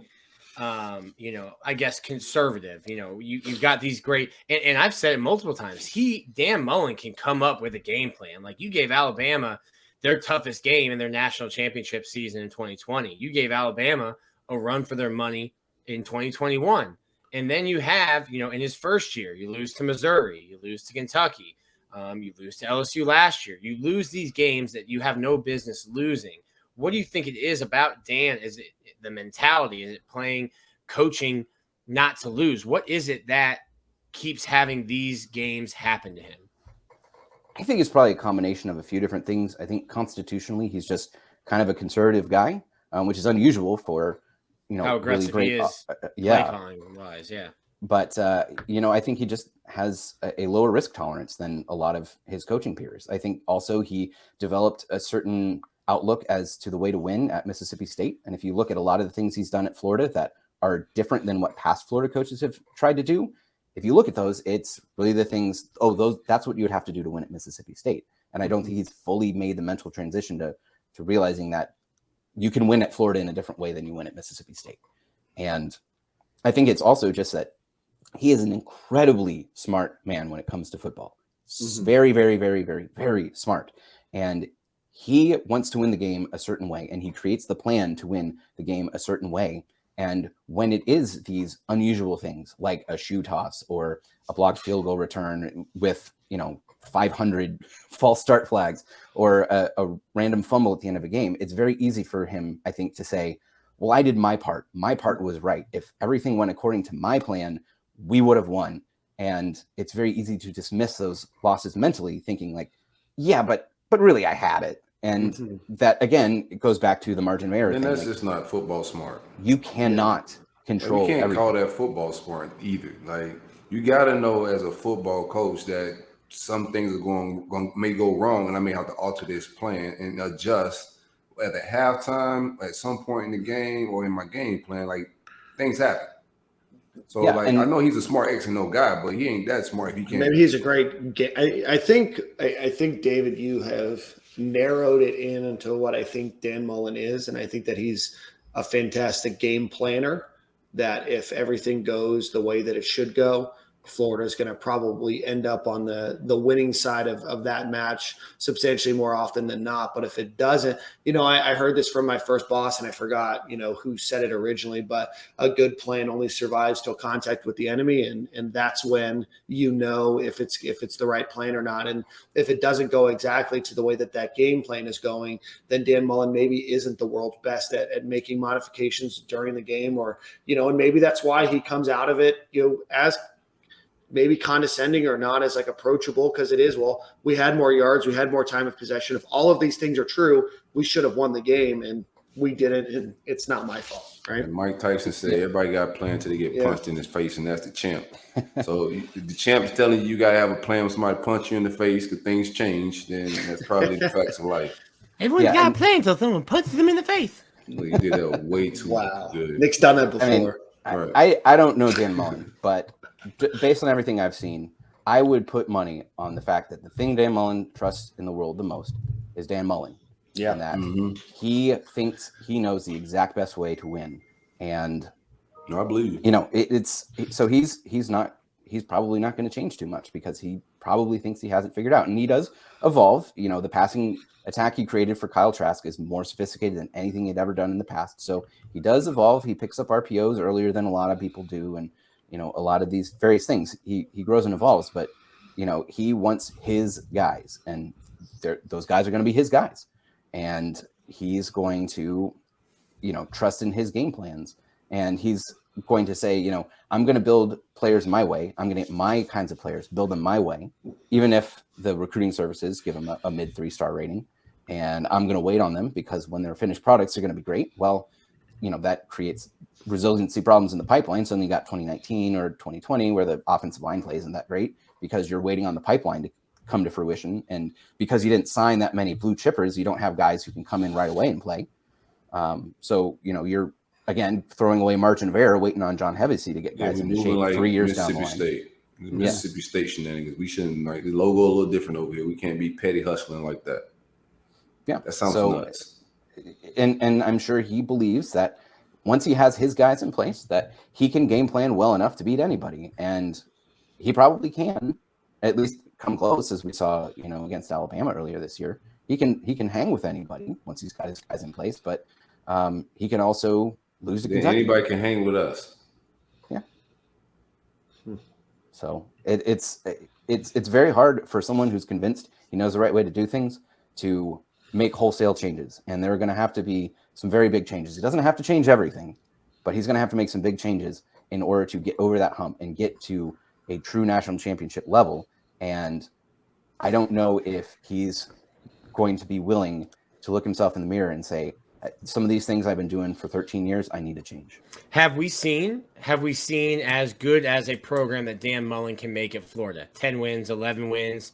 S6: I guess conservative? You've got these great, and I've said it multiple times, Dan Mullen can come up with a game plan. Like, you gave Alabama their toughest game in their national championship season in 2020. You gave Alabama a run for their money in 2021. And then you have, in his first year, you lose to Missouri, you lose to Kentucky. You lose to LSU last year. You lose these games that you have no business losing. What do you think it is about Dan? Is it the mentality? Is it playing, coaching not to lose? What is it that keeps having these games happen to him?
S7: I think it's probably a combination of a few different things. I think constitutionally, he's just kind of a conservative guy, which is unusual for,
S6: how aggressive
S7: really great,
S6: he is.
S7: Play
S6: calling wise, yeah.
S7: But, I think he just has a lower risk tolerance than a lot of his coaching peers. I think also he developed a certain outlook as to the way to win at Mississippi State. And if you look at a lot of the things he's done at Florida that are different than what past Florida coaches have tried to do, if you look at those, it's really the things, that's what you would have to do to win at Mississippi State. And I don't think he's fully made the mental transition to realizing that you can win at Florida in a different way than you win at Mississippi State. And I think it's also just that he is an incredibly smart man when it comes to football. Very, very, very, very, very smart. And he wants to win the game a certain way, and he creates the plan to win the game a certain way. And when it is these unusual things like a shoe toss or a blocked field goal return with, 500 false start flags or a random fumble at the end of a game, it's very easy for him, I think, to say, well, I did my part. My part was right. If everything went according to my plan, we would have won. And it's very easy to dismiss those losses mentally, thinking like, yeah, but really I had it. And that, again, it goes back to the margin of error.
S4: And that's just not football smart.
S7: You cannot control
S4: You can't
S7: everything.
S4: call that football smart either. Like, you got to know as a football coach that some things are may go wrong, and I may have to alter this plan and adjust at the halftime, at some point in the game, or in my game plan. Like, things happen. So, I know he's a smart X and O guy, but he ain't that smart if he can't.
S5: Maybe he's a great game. I think, David, you have narrowed it in into what I think Dan Mullen is, and I think that he's a fantastic game planner, that if everything goes the way that it should go, Florida is going to probably end up on the winning side of that match substantially more often than not. But if it doesn't, I heard this from my first boss, and I forgot, who said it originally, but a good plan only survives till contact with the enemy. And that's when if it's the right plan or not. And if it doesn't go exactly to the way that game plan is going, then Dan Mullen maybe isn't the world's best at making modifications during the game, or, and maybe that's why he comes out of it, as maybe condescending or not as like approachable, because it is, well, we had more yards, we had more time of possession. If all of these things are true, we should have won the game, and we didn't, and it's not my fault, right?
S4: And Mike Tyson said everybody got a plan until they get punched in his face, and that's the champ. So the champ is telling you got to have a plan when somebody punch you in the face because things change, then that's probably the facts of life.
S6: Everyone's got a plan until someone punches them in the face.
S4: Well, you did that way too good.
S5: Nick's done that before.
S7: I don't know Dan Mullen, but based on everything I've seen, I would put money on the fact that the thing Dan Mullen trusts in the world the most is Dan Mullen. Yeah. And that he thinks he knows the exact best way to win. And
S4: I believe you.
S7: He's probably not going to change too much because he probably thinks he hasn't figured out. And he does evolve. The passing attack he created for Kyle Trask is more sophisticated than anything he'd ever done in the past. So he does evolve. He picks up RPOs earlier than a lot of people do. And, a lot of these various things, he grows and evolves, but, he wants his guys, and those guys are going to be his guys. And he's going to, trust in his game plans. And he's going to say, I'm going to build players my way. I'm going to get my kinds of players, build them my way, even if the recruiting services give them a mid 3-star rating. And I'm going to wait on them because when they're finished products, they're going to be great. Well, that creates resiliency problems in the pipeline. So then you got 2019 or 2020 where the offensive line play isn't that great because you're waiting on the pipeline to come to fruition. And because you didn't sign that many blue chippers, you don't have guys who can come in right away and play. So, you're, again, throwing away margin of error, waiting on John Hevesy to get guys in the shape 3 years down the line.
S4: Mississippi State shenanigans. We shouldn't, the logo a little different over here. We can't be petty hustling like that.
S7: Yeah.
S4: That sounds nuts.
S7: And I'm sure he believes that once he has his guys in place, that he can game plan well enough to beat anybody. And he probably can at least come close, as we saw, against Alabama earlier this year. He can hang with anybody once he's got his guys in place, but he can also lose to Kentucky.
S4: Anybody can hang with us.
S7: Yeah. So it's very hard for someone who's convinced he knows the right way to do things to make wholesale changes. And there are going to have to be some very big changes. He doesn't have to change everything, but he's going to have to make some big changes in order to get over that hump and get to a true national championship level. And I don't know if he's going to be willing to look himself in the mirror and say, some of these things I've been doing for 13 years, I need to change.
S6: Have we seen as good as a program that Dan Mullen can make at Florida? 10 wins, 11 wins,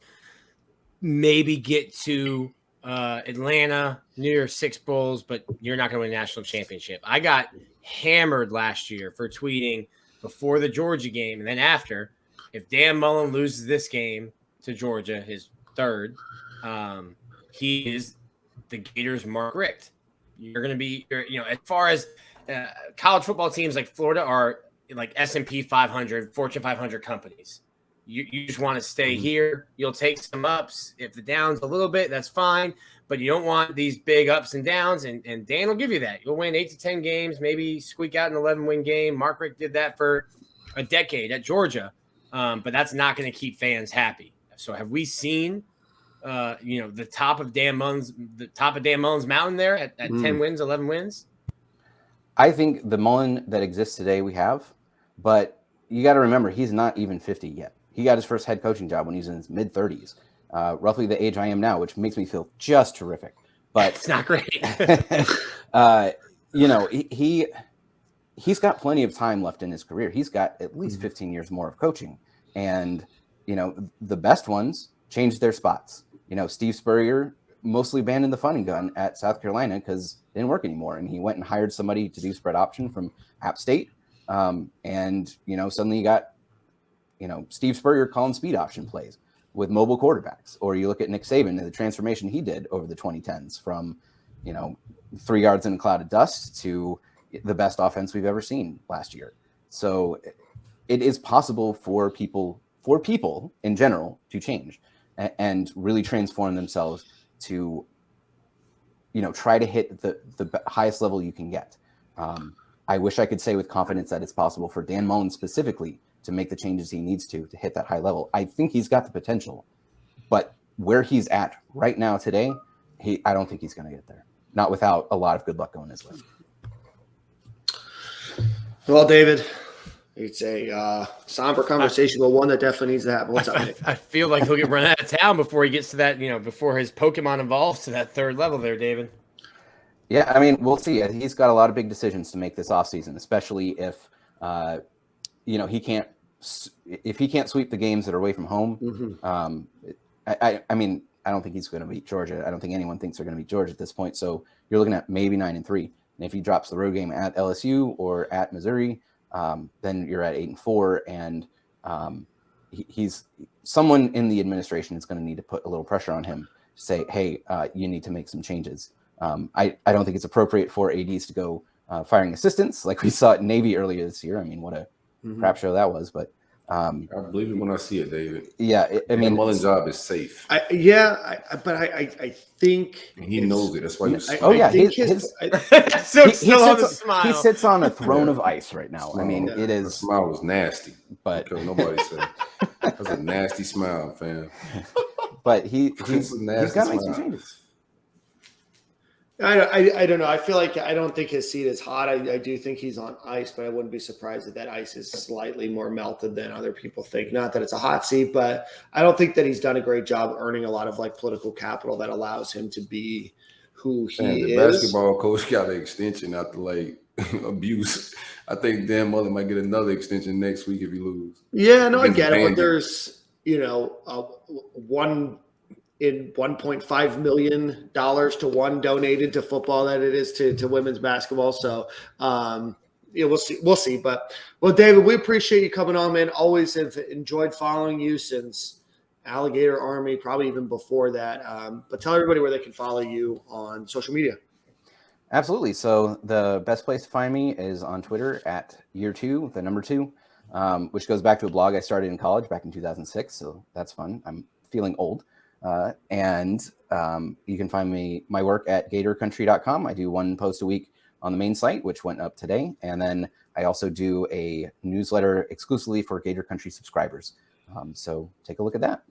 S6: maybe get to Atlanta, New Year's 6 bowls, but you're not going to win a national championship. I got hammered last year for tweeting before the Georgia game and then after, if Dan Mullen loses this game to Georgia, his third, he is the Gators' Mark Richt. You're going to be, as far as college football teams like Florida are like S&P 500, Fortune 500 companies. You just want to stay here. You'll take some ups. If the down's a little bit, that's fine. But you don't want these big ups and downs. And Dan will give you that. You'll win 8 to 10 games, maybe squeak out an 11-win game. Mark Richt did that for a decade at Georgia. But that's not going to keep fans happy. So have we seen, the top of Dan Mullen's mountain there at 10 wins, 11 wins?
S7: I think the Mullen that exists today we have, but you got to remember he's not even 50 yet. He got his first head coaching job when he was in his mid-30s, roughly the age I am now, which makes me feel just terrific. But
S6: it's not great.
S7: He's got plenty of time left in his career. He's got at least 15 years more of coaching. And, the best ones changed their spots. Steve Spurrier mostly abandoned the funny gun at South Carolina because it didn't work anymore. And he went and hired somebody to do spread option from App State. Suddenly you got, Steve Spurrier calling speed option plays with mobile quarterbacks. Or you look at Nick Saban and the transformation he did over the 2010s from, 3 yards in a cloud of dust to the best offense we've ever seen last year. So it is possible for people in general to change and really transform themselves to, try to hit the highest level you can get. I wish I could say with confidence that it's possible for Dan Mullen specifically to make the changes he needs to hit that high level. I think he's got the potential, but where he's at right now today, I don't think he's going to get there. Not without a lot of good luck going his way.
S5: Well, David, it's a somber conversation, but one that definitely needs to happen. What's up, Nick?
S6: I feel like he'll get run out of town before he gets to that, before his Pokemon evolves to that third level there, David.
S7: Yeah, I mean, we'll see. He's got a lot of big decisions to make this offseason, especially if, he can't sweep the games that are away from home.
S5: Mm-hmm.
S7: I mean, I don't think he's going to beat Georgia. I don't think anyone thinks they're going to beat Georgia at this point. So you're looking at maybe 9-3. And if he drops the road game at LSU or at Missouri, then you're at 8-4. And he's someone in the administration is going to need to put a little pressure on him to say, hey, you need to make some changes. I don't think it's appropriate for ADs to go firing assistants like we saw at Navy earlier this year. I mean, what a crap show that was. But
S4: I believe it when I see it, David.
S7: Yeah, I mean,
S4: Mullen's job is safe.
S5: I think
S4: And he knows it. That's why you.
S7: He sits on a throne of ice right now. I mean, it is.
S4: The smile was nasty,
S7: but
S4: because nobody said that's a nasty smile, fam.
S7: But he's got to make some changes.
S5: I don't know. I feel like I don't think his seat is hot. I do think he's on ice, but I wouldn't be surprised if that ice is slightly more melted than other people think. Not that it's a hot seat, but I don't think that he's done a great job earning a lot of political capital that allows him to be who he
S4: is. The basketball coach got an extension after abuse. I think Dan Mullen might get another extension next week if he loses.
S5: Yeah, no, I get it. But there's $1.5 million to one donated to football that it is to women's basketball. So, we'll see. But, well, David, we appreciate you coming on, man. Always have enjoyed following you since Alligator Army, probably even before that. But tell everybody where they can follow you on social media.
S7: Absolutely. So the best place to find me is on Twitter at year2, the number 2, which goes back to a blog I started in college back in 2006. So that's fun. I'm feeling old. And you can find my work at gatorcountry.com. I do one post a week on the main site, which went up today. And then I also do a newsletter exclusively for Gator Country subscribers. So take a look at that.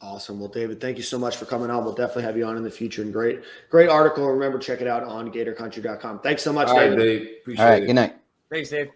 S5: Awesome. Well, David, thank you so much for coming on. We'll definitely have you on in the future. And great article. Remember, check it out on gatorcountry.com. Thanks so much, David.
S4: All right, Dave. Appreciate
S7: All right,
S4: it.
S7: good night.
S6: Thanks, Dave.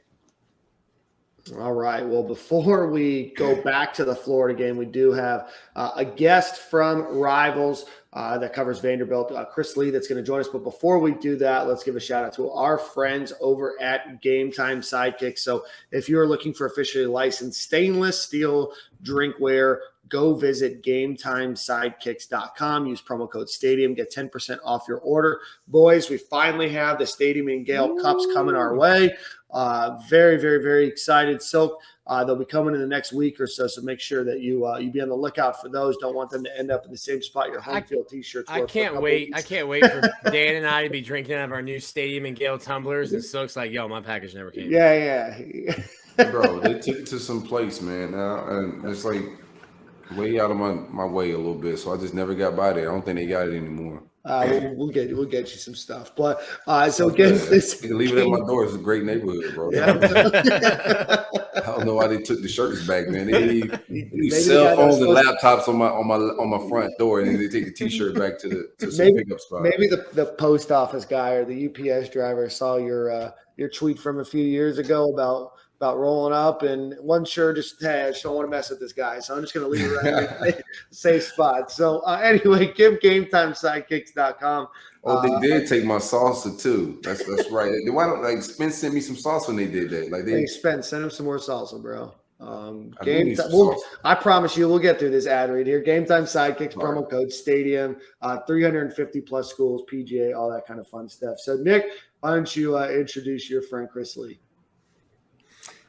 S5: All right. Well, before we go back to the Florida game, we do have a guest from Rivals that covers Vanderbilt, Chris Lee, that's going to join us. But before we do that, let's give a shout out to our friends over at Game Time Sidekicks. So if you're looking for officially licensed stainless steel drinkware, go visit GameTimeSidekicks.com. Use promo code STADIUM. Get 10% off your order. Boys, we finally have the Stadium and Gale Cups coming our way. Very, very, very excited. Silk, they'll be coming in the next week or so, so make sure that you be on the lookout for those. Don't want them to end up in the same spot your home field t-shirts.
S6: I can't wait. I can't wait for Dan and I to be drinking out of our new Stadium and Gale tumblers, and Silk's like, yo, my package never came.
S5: Yeah.
S4: Bro, they took it to some place, man. And it's way out of my way a little bit, so I just never got by there. I don't think they got it anymore.
S5: We'll get you some stuff, but so again, this
S4: you can leave it at my door. It's a great neighborhood, bro.
S5: Yeah.
S4: I don't know why they took the shirts back, man. They leave cell phones and laptops on my front door, and then they take the t-shirt back to some pickup spot.
S5: Maybe the post office guy or the UPS driver saw your tweet from a few years ago about rolling up and wasn't sure, just, hey, I just don't want to mess with this guy. So I'm just going to leave it right in a safe spot. So anyway, give GameTimeSidekicks.com.
S4: Oh, they did take my salsa too. That's right. Why don't Spence sent me some salsa when they did that?
S5: Hey, Spence, send him some more salsa, bro. I promise you, we'll get through this ad read here. Game Time Sidekicks, promo code Stadium, 350 plus schools, PGA, all that kind of fun stuff. So Nick, why don't you introduce your friend Chris Lee?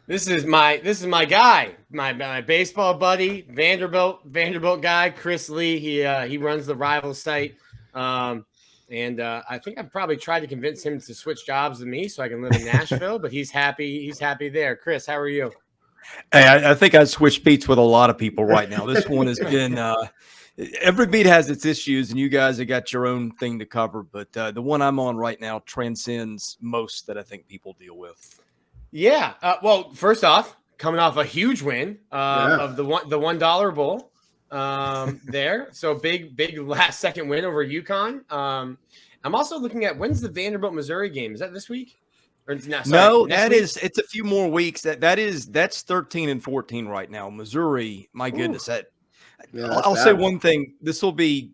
S6: This is my guy, my baseball buddy, Vanderbilt guy, Chris Lee. He runs the Rival site, and I think I've probably tried to convince him to switch jobs with me so I can live in Nashville. But he's happy there. Chris, how are you?
S8: Hey, I think I switched beats with a lot of people right now. This one has been every beat has its issues, and you guys have got your own thing to cover. But the one I'm on right now transcends most that I think people deal with.
S6: Yeah. Well, first off, coming off a huge win of the $1 bowl there. So big last second win over UConn. I'm also looking at when's the Vanderbilt Missouri game? Is that this week? Or
S8: No,
S6: next week?
S8: it's a few more weeks. That's 13 and 14 right now. Missouri, my goodness, I'll say one thing. This will be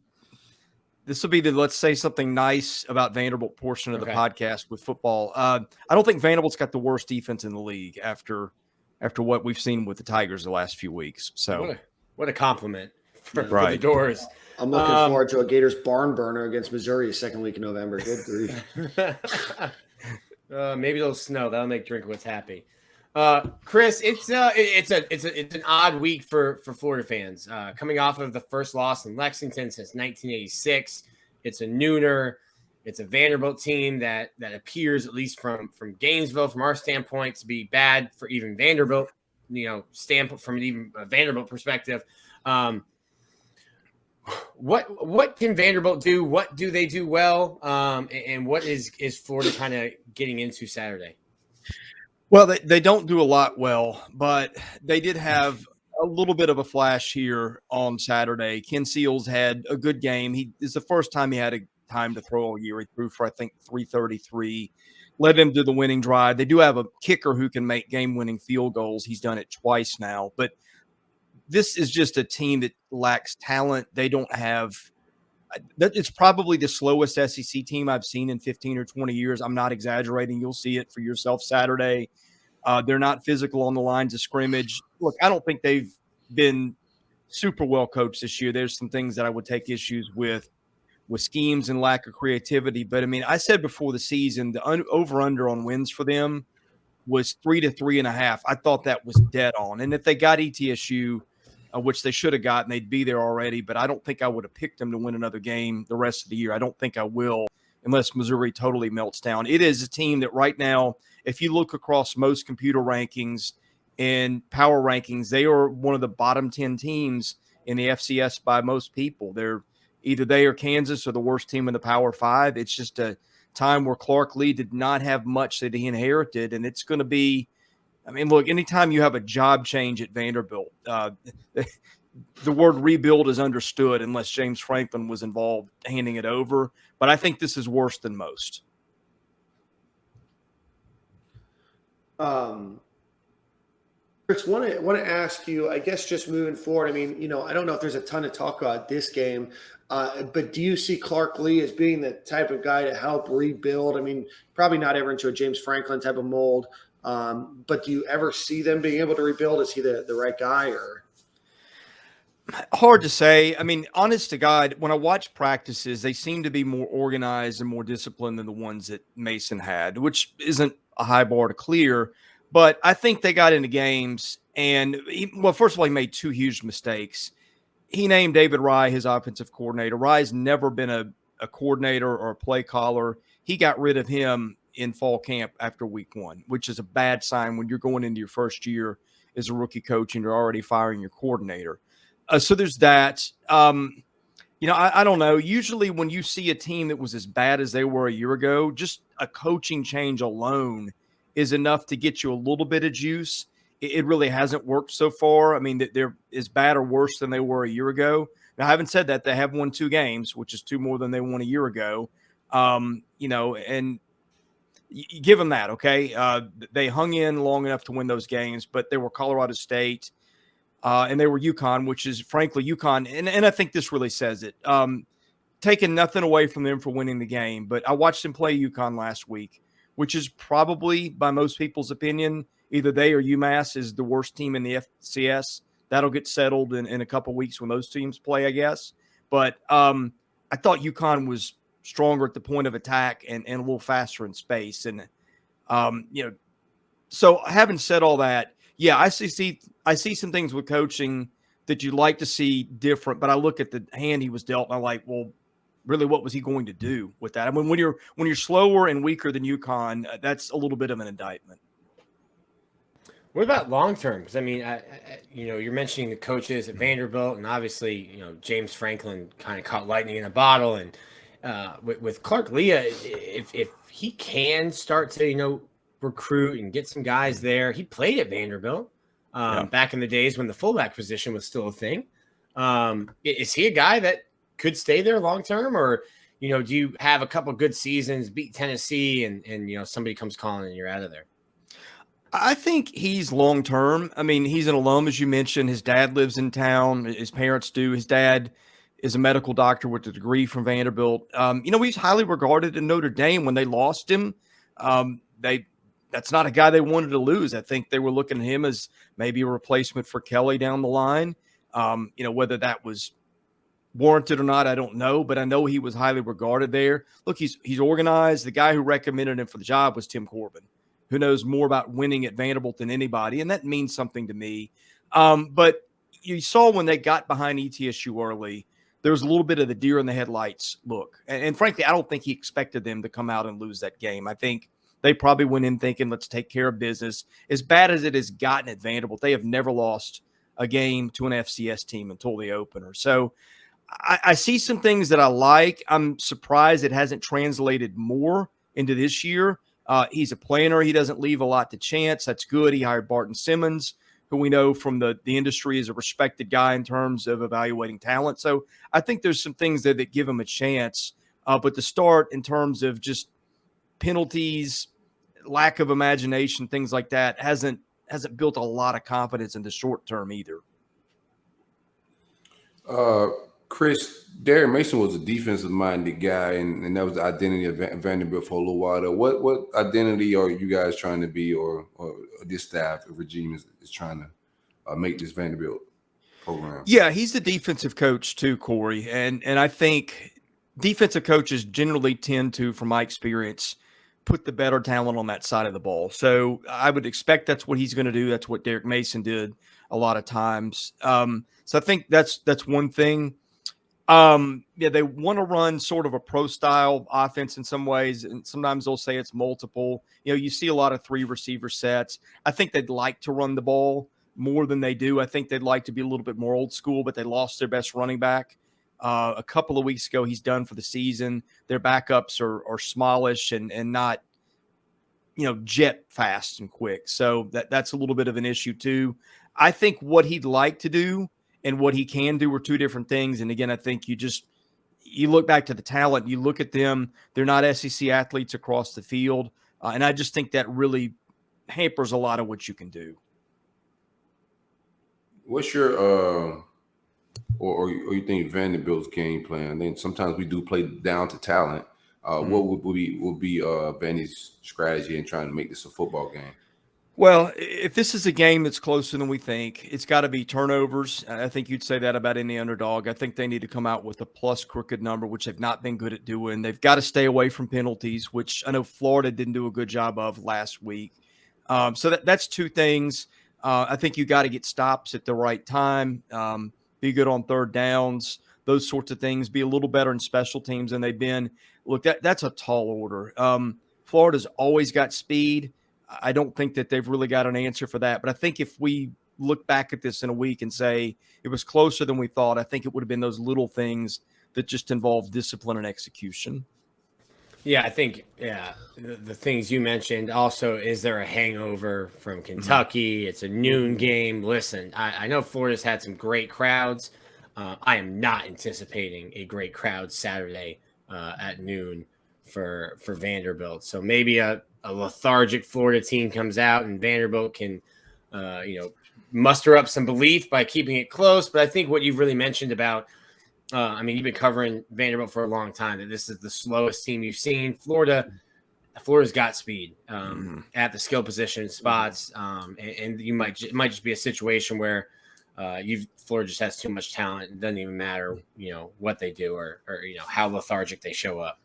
S8: the let's say something nice about Vanderbilt portion of the podcast with football. I don't think Vanderbilt's got the worst defense in the league after what we've seen with the Tigers the last few weeks. So
S6: what a compliment for the Doors.
S5: I'm looking forward to a Gators barn burner against Missouri second week in November. Good grief.
S6: Maybe it'll snow. That'll make Drinkwitz happy. Chris, it's an odd week for Florida fans. Coming off of the first loss in Lexington since 1986, it's a nooner. It's a Vanderbilt team that appears, at least from Gainesville, from our standpoint, to be bad for even Vanderbilt. Standpoint from even a Vanderbilt perspective. What can Vanderbilt do? What do they do well? And what is Florida kind of getting into Saturday?
S8: Well, they don't do a lot well, but they did have a little bit of a flash here on Saturday. Ken Seals had a good game. It's the first time he had a time to throw all year. He threw for, I think, 333, led them to the winning drive. They do have a kicker who can make game-winning field goals. He's done it twice now, but this is just a team that lacks talent. They don't have – it's probably the slowest SEC team I've seen in 15 or 20 years. I'm not exaggerating. You'll see it for yourself Saturday. They're not physical on the lines of scrimmage. Look, I don't think they've been super well coached this year. There's some things that I would take issues with schemes and lack of creativity. But, I mean, I said before the season, the over-under on wins for them was 3 to 3.5. I thought that was dead on. And if they got ETSU – which they should have gotten, they'd be there already. But I don't think I would have picked them to win another game the rest of the year. I don't think I will unless Missouri totally melts down. It is a team that right now, if you look across most computer rankings and power rankings, they are one of the bottom 10 teams in the FCS by most people. They're either they or Kansas are the worst team in the Power 5. It's just a time where Clark Lee did not have much that he inherited, and it's going to be – I mean, look, anytime you have a job change at Vanderbilt, the word rebuild is understood unless James Franklin was involved handing it over. But I think this is worse than most.
S5: Chris, want to ask you, I guess just moving forward, I mean, I don't know if there's a ton to talk about this game, but do you see Clark Lee as being the type of guy to help rebuild? I mean, probably not ever into a James Franklin type of mold. But do you ever see them being able to rebuild? Is he the right guy or?
S8: Hard to say. I mean, honest to God, when I watch practices, they seem to be more organized and more disciplined than the ones that Mason had, which isn't a high bar to clear. But I think they got into games and, first of all, he made two huge mistakes. He named David Rye his offensive coordinator. Rye's never been a coordinator or a play caller. He got rid of him in fall camp after week 1, which is a bad sign when you're going into your first year as a rookie coach and you're already firing your coordinator. So there's that. I don't know. Usually when you see a team that was as bad as they were a year ago, just a coaching change alone is enough to get you a little bit of juice. It really hasn't worked so far. I mean, they're as bad or worse than they were a year ago. Now, I haven't said that. They have won 2 games, which is 2 more than they won a year ago. And you give them that, okay? They hung in long enough to win those games, but they were Colorado State and they were UConn, which is frankly UConn. And I think this really says it. Taking nothing away from them for winning the game, but I watched them play UConn last week, which is probably, by most people's opinion, either they or UMass is the worst team in the FCS. That'll get settled in a couple of weeks when those teams play, I guess. But I thought UConn was stronger at the point of attack and a little faster in space. And, so having said all that, yeah, I see some things with coaching that you'd like to see different, but I look at the hand he was dealt and I'm like, well, really, what was he going to do with that? I mean, when you're slower and weaker than UConn, that's a little bit of an indictment.
S6: What about long term? Because I mean, you're mentioning the coaches at Vanderbilt, and obviously, James Franklin kind of caught lightning in a bottle, and with Clark Leah, if he can start to recruit and get some guys there, he played at Vanderbilt back in the days when the fullback position was still a thing. Is he a guy that could stay there long term, or do you have a couple good seasons, beat Tennessee, and somebody comes calling and you're out of there?
S8: I think he's long term. I mean, he's an alum, as you mentioned. His dad lives in town. His parents do. His dad is a medical doctor with a degree from Vanderbilt. He's highly regarded in Notre Dame. When they lost him, that's not a guy they wanted to lose. I think they were looking at him as maybe a replacement for Kelly down the line. Whether that was warranted or not, I don't know, but I know he was highly regarded there. Look, he's organized. The guy who recommended him for the job was Tim Corbin, who knows more about winning at Vanderbilt than anybody, and that means something to me. But you saw when they got behind ETSU early, there was a little bit of the deer in the headlights look. And frankly, I don't think he expected them to come out and lose that game. I think they probably went in thinking, let's take care of business. As bad as it has gotten at Vanderbilt, they have never lost a game to an FCS team until the opener. So I see some things that I like. I'm surprised it hasn't translated more into this year. He's a planner. He doesn't leave a lot to chance. That's good. He hired Barton Simmons, who we know from the industry is a respected guy in terms of evaluating talent. So I think there's some things there that give him a chance. But the start in terms of just penalties, lack of imagination, things like that, hasn't built a lot of confidence in the short term either.
S4: Chris, Derek Mason was a defensive-minded guy, and that was the identity of Vanderbilt for a little while. What identity are you guys trying to be, or this staff regime is trying to make this Vanderbilt program?
S8: Yeah, he's the defensive coach too, Corey, and I think defensive coaches generally tend to, from my experience, put the better talent on that side of the ball. So I would expect that's what he's going to do. That's what Derek Mason did a lot of times. So I think that's one thing. They want to run sort of a pro style offense in some ways, and sometimes they'll say it's multiple. You see a lot of 3 receiver sets. I think they'd like to run the ball more than they do. I think they'd like to be a little bit more old school, but they lost their best running back a couple of weeks ago. He's done for the season. Their backups are smallish and not jet fast and quick. So that's a little bit of an issue too. I think what he'd like to do and what he can do are 2 different things. And again, I think you look back to the talent, you look at them, they're not SEC athletes across the field. And I just think that really hampers a lot of what you can do.
S4: What's your or you think Vanderbilt's game plan? Then sometimes we do play down to talent. What would be Vandy's strategy in trying to make this a football game?
S8: Well, if this is a game that's closer than we think, it's got to be turnovers. I think you'd say that about any underdog. I think they need to come out with a plus crooked number, which they've not been good at doing. They've got to stay away from penalties, which I know Florida didn't do a good job of last week. So that's 2 things. I think you got to get stops at the right time, be good on third downs, those sorts of things, be a little better in special teams than they've been. Look, that's a tall order. Florida's always got speed. I don't think that they've really got an answer for that. But I think if we look back at this in a week and say it was closer than we thought, I think it would have been those little things that just involve discipline and execution.
S6: Yeah, I think, the things you mentioned. Also, is there a hangover from Kentucky? It's a noon game. Listen, I know Florida's had some great crowds. I am not anticipating a great crowd Saturday at noon for Vanderbilt. So maybe a lethargic Florida team comes out and Vanderbilt can, muster up some belief by keeping it close. But I think what you've really mentioned about, you've been covering Vanderbilt for a long time, that this is the slowest team you've seen. Florida's got speed at the skill position spots. And it might just be a situation where Florida just has too much talent. It doesn't even matter, what they do or how lethargic they show up.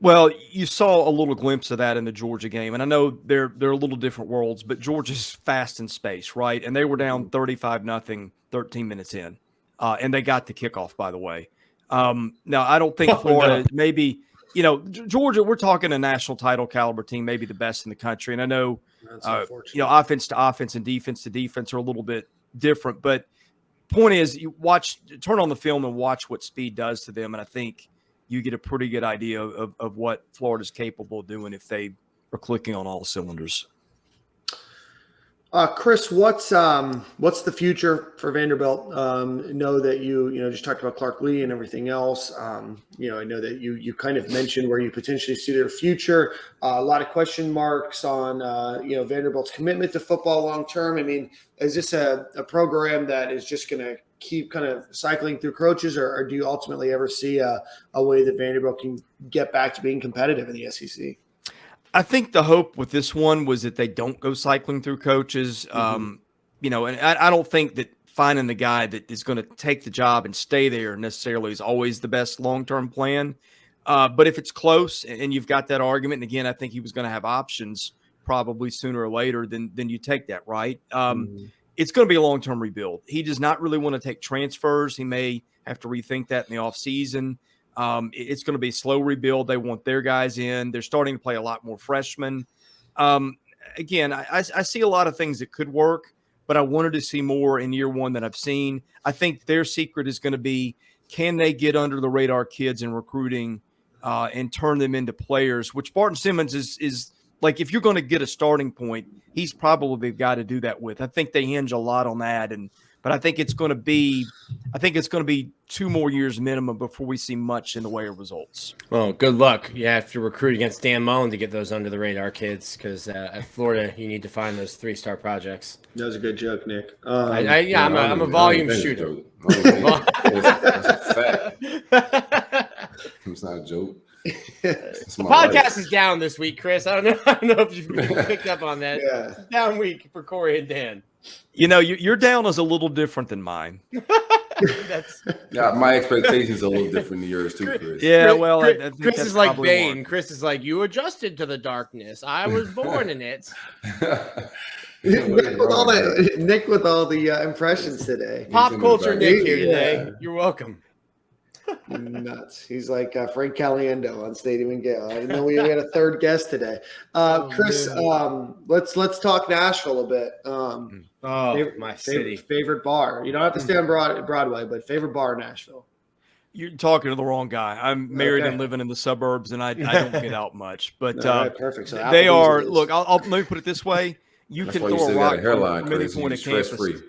S8: Well, you saw a little glimpse of that in the Georgia game, and I know they're a little different worlds, but Georgia's fast in space, right? And they were down 35-0, 13 minutes in, and they got the kickoff, by the way. Now, I don't think Florida maybe Georgia, we're talking a national title caliber team, maybe the best in the country. And I know,
S5: unfortunate.
S8: offense to offense and defense to defense are a little bit different. But point is, turn on the film and watch what speed does to them. And I think you get a pretty good idea of what Florida's capable of doing if they are clicking on all cylinders.
S5: Chris, what's the future for Vanderbilt? Know that you just talked about Clark Lee and everything else. I know that you kind of mentioned where you potentially see their future. A lot of question marks on Vanderbilt's commitment to football long term. I mean, is this a program that is just going to keep kind of cycling through coaches, or do you ultimately ever see a way that Vanderbilt can get back to being competitive in the SEC?
S8: I think the hope with this one was that they don't go cycling through coaches. And I don't think that finding the guy that is going to take the job and stay there necessarily is always the best long-term plan. But if it's close and you've got that argument, and again, I think he was going to have options probably sooner or later, then you take that, right? It's going to be a long-term rebuild. He does not really want to take transfers. He may have to rethink that in the offseason. It's going to be a slow rebuild. They want their guys in. They're starting to play a lot more freshmen. Again, I see a lot of things that could work, but I wanted to see more in year one than I've seen. I think their secret is going to be, can they get under the radar kids in recruiting and turn them into players, which Barton Simmons is like, if you're going to get a starting point, he's probably the guy to do that with. I think they hinge a lot on that. But I think it's going to be 2 more years minimum before we see much in the way of results.
S6: Well, good luck. You have to recruit against Dan Mullen to get those under the radar kids, because at Florida you need to find those 3-star projects.
S5: That was a good joke, Nick.
S6: I'm a volume shooter.
S4: That's a fact. It's not a joke.
S6: The podcast is down this week, Chris. I don't know if you picked up on that.
S5: Yeah.
S6: It's a down week for Corey and Dan.
S8: Your down is a little different than mine.
S4: Yeah, my expectations are a little different than yours too, Chris.
S8: Yeah, well, I think
S6: Chris
S8: that's
S6: is like
S8: probably
S6: Bane.
S8: one.
S6: Chris is like, you adjusted to the darkness. I was born in it.
S5: Nick with all the impressions today.
S6: Pop culture Nick here today. You're welcome.
S5: Nuts. He's like Frank Caliendo on Stadium and Gale. I didn't know we had a third guest today. Chris, let's talk Nashville a bit.
S6: My city.
S5: Favorite bar. You don't have to stay on Broadway, but favorite bar in Nashville.
S8: You're talking to the wrong guy. I'm married and living in the suburbs, and I don't get out much. But
S5: right, perfect. So
S8: they are. Look, I'll let me put it this way:
S4: That's
S8: can
S4: why
S8: throw a rock
S4: got a hairline,
S8: from any
S4: Chris.
S8: point of
S4: Stress
S8: campus.
S4: free.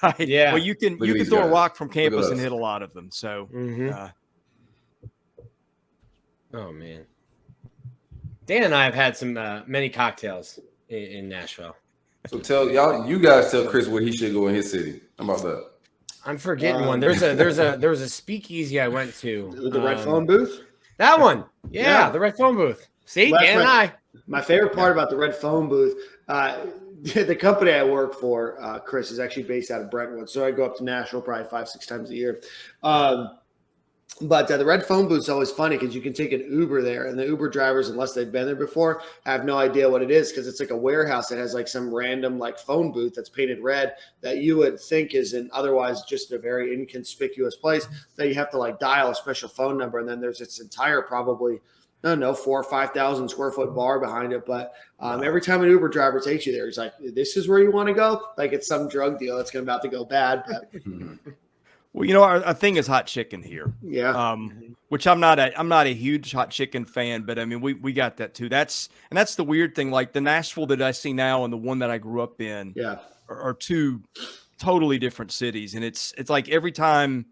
S8: Right.
S6: Yeah.
S8: Well, you can
S4: these
S8: throw a
S4: guys.
S8: rock from
S4: Look
S8: campus
S4: at
S8: and
S4: us.
S8: hit a lot of them. So.
S6: Oh man, Dan and I have had some many cocktails in Nashville.
S4: So you guys tell Chris where he should go in his city. How about that?
S6: I'm forgetting one. There was a speakeasy I went to.
S5: The Red Phone Booth?
S6: That one. Yeah,
S5: Yeah.
S6: the Red Phone Booth. See,
S5: Well,
S6: Dan and I.
S5: My favorite part about the Red Phone Booth, the company I work for, Chris, is actually based out of Brentwood. So I go up to Nashville probably 5-6 times a year. But the Red Phone Booth is always funny because you can take an Uber there, and the Uber drivers, unless they've been there before, have no idea what it is because it's like a warehouse that has like some random like phone booth that's painted red that you would think is otherwise just a very inconspicuous place that you have to like dial a special phone number, and then there's this entire probably – I don't know, 4,000 or 5,000 square foot bar behind it. But every time an Uber driver takes you there, he's like, this is where you want to go? Like it's some drug deal that's about to go bad. But
S8: Well, our thing is hot chicken here.
S5: yeah.
S8: Which I'm not a huge hot chicken fan, but I mean, we got that too. That's the weird thing. Like the Nashville that I see now and the one that I grew up in are two totally different cities. And it's like every time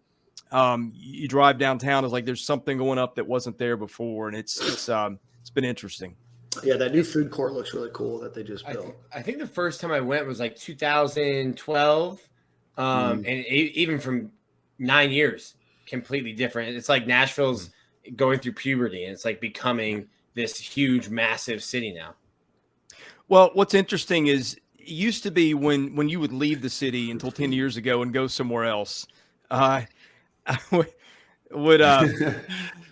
S8: you drive downtown, it's like there's something going up that wasn't there before, and it's been interesting.
S5: Yeah, that new food court looks really cool that they just built.
S6: I think the first time I went was like 2012, and even from 9 years, completely different. It's like Nashville's going through puberty, and it's like becoming this huge, massive city now.
S8: Well, what's interesting is it used to be when you would leave the city until 10 years ago and go somewhere else.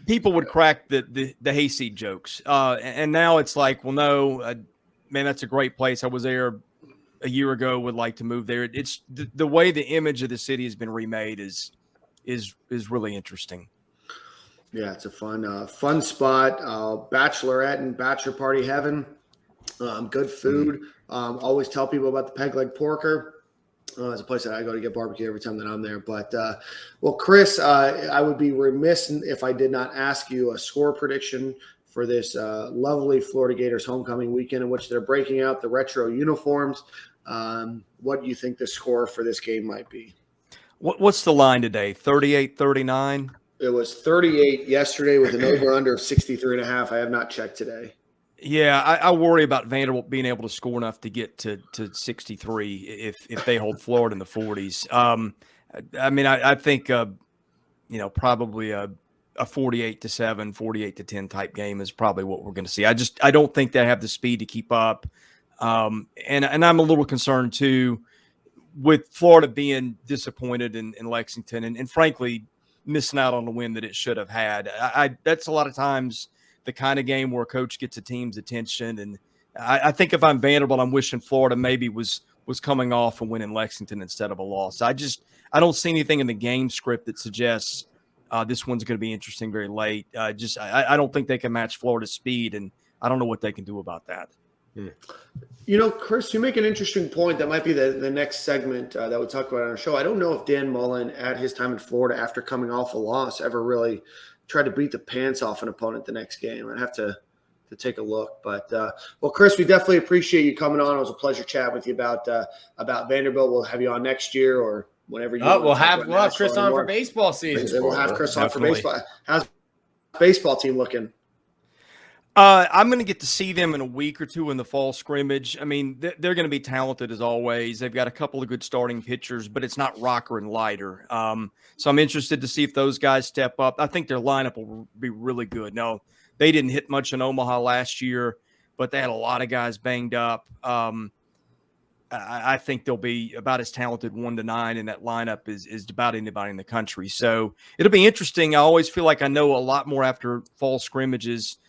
S8: People would crack the hayseed jokes, and now it's like, well, no, man, that's a great place. I was there a year ago. Would like to move there. It's the way the image of the city has been remade is really interesting.
S5: Yeah, it's a fun spot. Bachelorette and bachelor party heaven. Good food. Always tell people about the Peg Leg Porker. It's a place that I go to get barbecue every time that I'm there. But, well, Chris, I would be remiss if I did not ask you a score prediction for this lovely Florida Gators homecoming weekend in which they're breaking out the retro uniforms. What do you think the score for this game might be?
S8: What's the line today? 38-39?
S5: It was 38 yesterday with an over-under of 63.5. I have not checked today.
S8: Yeah, I worry about Vanderbilt being able to score enough to get to 63 if they hold Florida in the 40s. I mean, I think probably a 48-7, 48-10 type game is probably what we're going to see. I don't think they have the speed to keep up, and I'm a little concerned too with Florida being disappointed in Lexington and frankly missing out on the win that it should have had. That's a lot of times the kind of game where a coach gets a team's attention. And I think if I'm Vanderbilt, I'm wishing Florida maybe was coming off and winning Lexington instead of a loss. I don't see anything in the game script that suggests this one's going to be interesting very late. I don't think they can match Florida's speed, and I don't know what they can do about that.
S5: Chris, you make an interesting point. That might be the next segment that we talk about on our show. I don't know if Dan Mullen, at his time in Florida after coming off a loss, ever really tried to beat the pants off an opponent the next game. I'd have to take a look. But, well, Chris, we definitely appreciate you coming on. It was a pleasure chatting with you about Vanderbilt. We'll have you on next year or whenever you
S6: we'll have Chris on for baseball season.
S5: We'll have Chris on for baseball. How's the baseball team looking?
S8: I'm going to get to see them in a week or two in the fall scrimmage. I mean, they're going to be talented as always. They've got a couple of good starting pitchers, but it's not Rocker and Leiter. So I'm interested to see if those guys step up. I think their lineup will be really good. Now, they didn't hit much in Omaha last year, but they had a lot of guys banged up. I think they'll be about as talented 1 to 9 in that lineup is about anybody in the country. So it'll be interesting. I always feel like I know a lot more after fall scrimmages.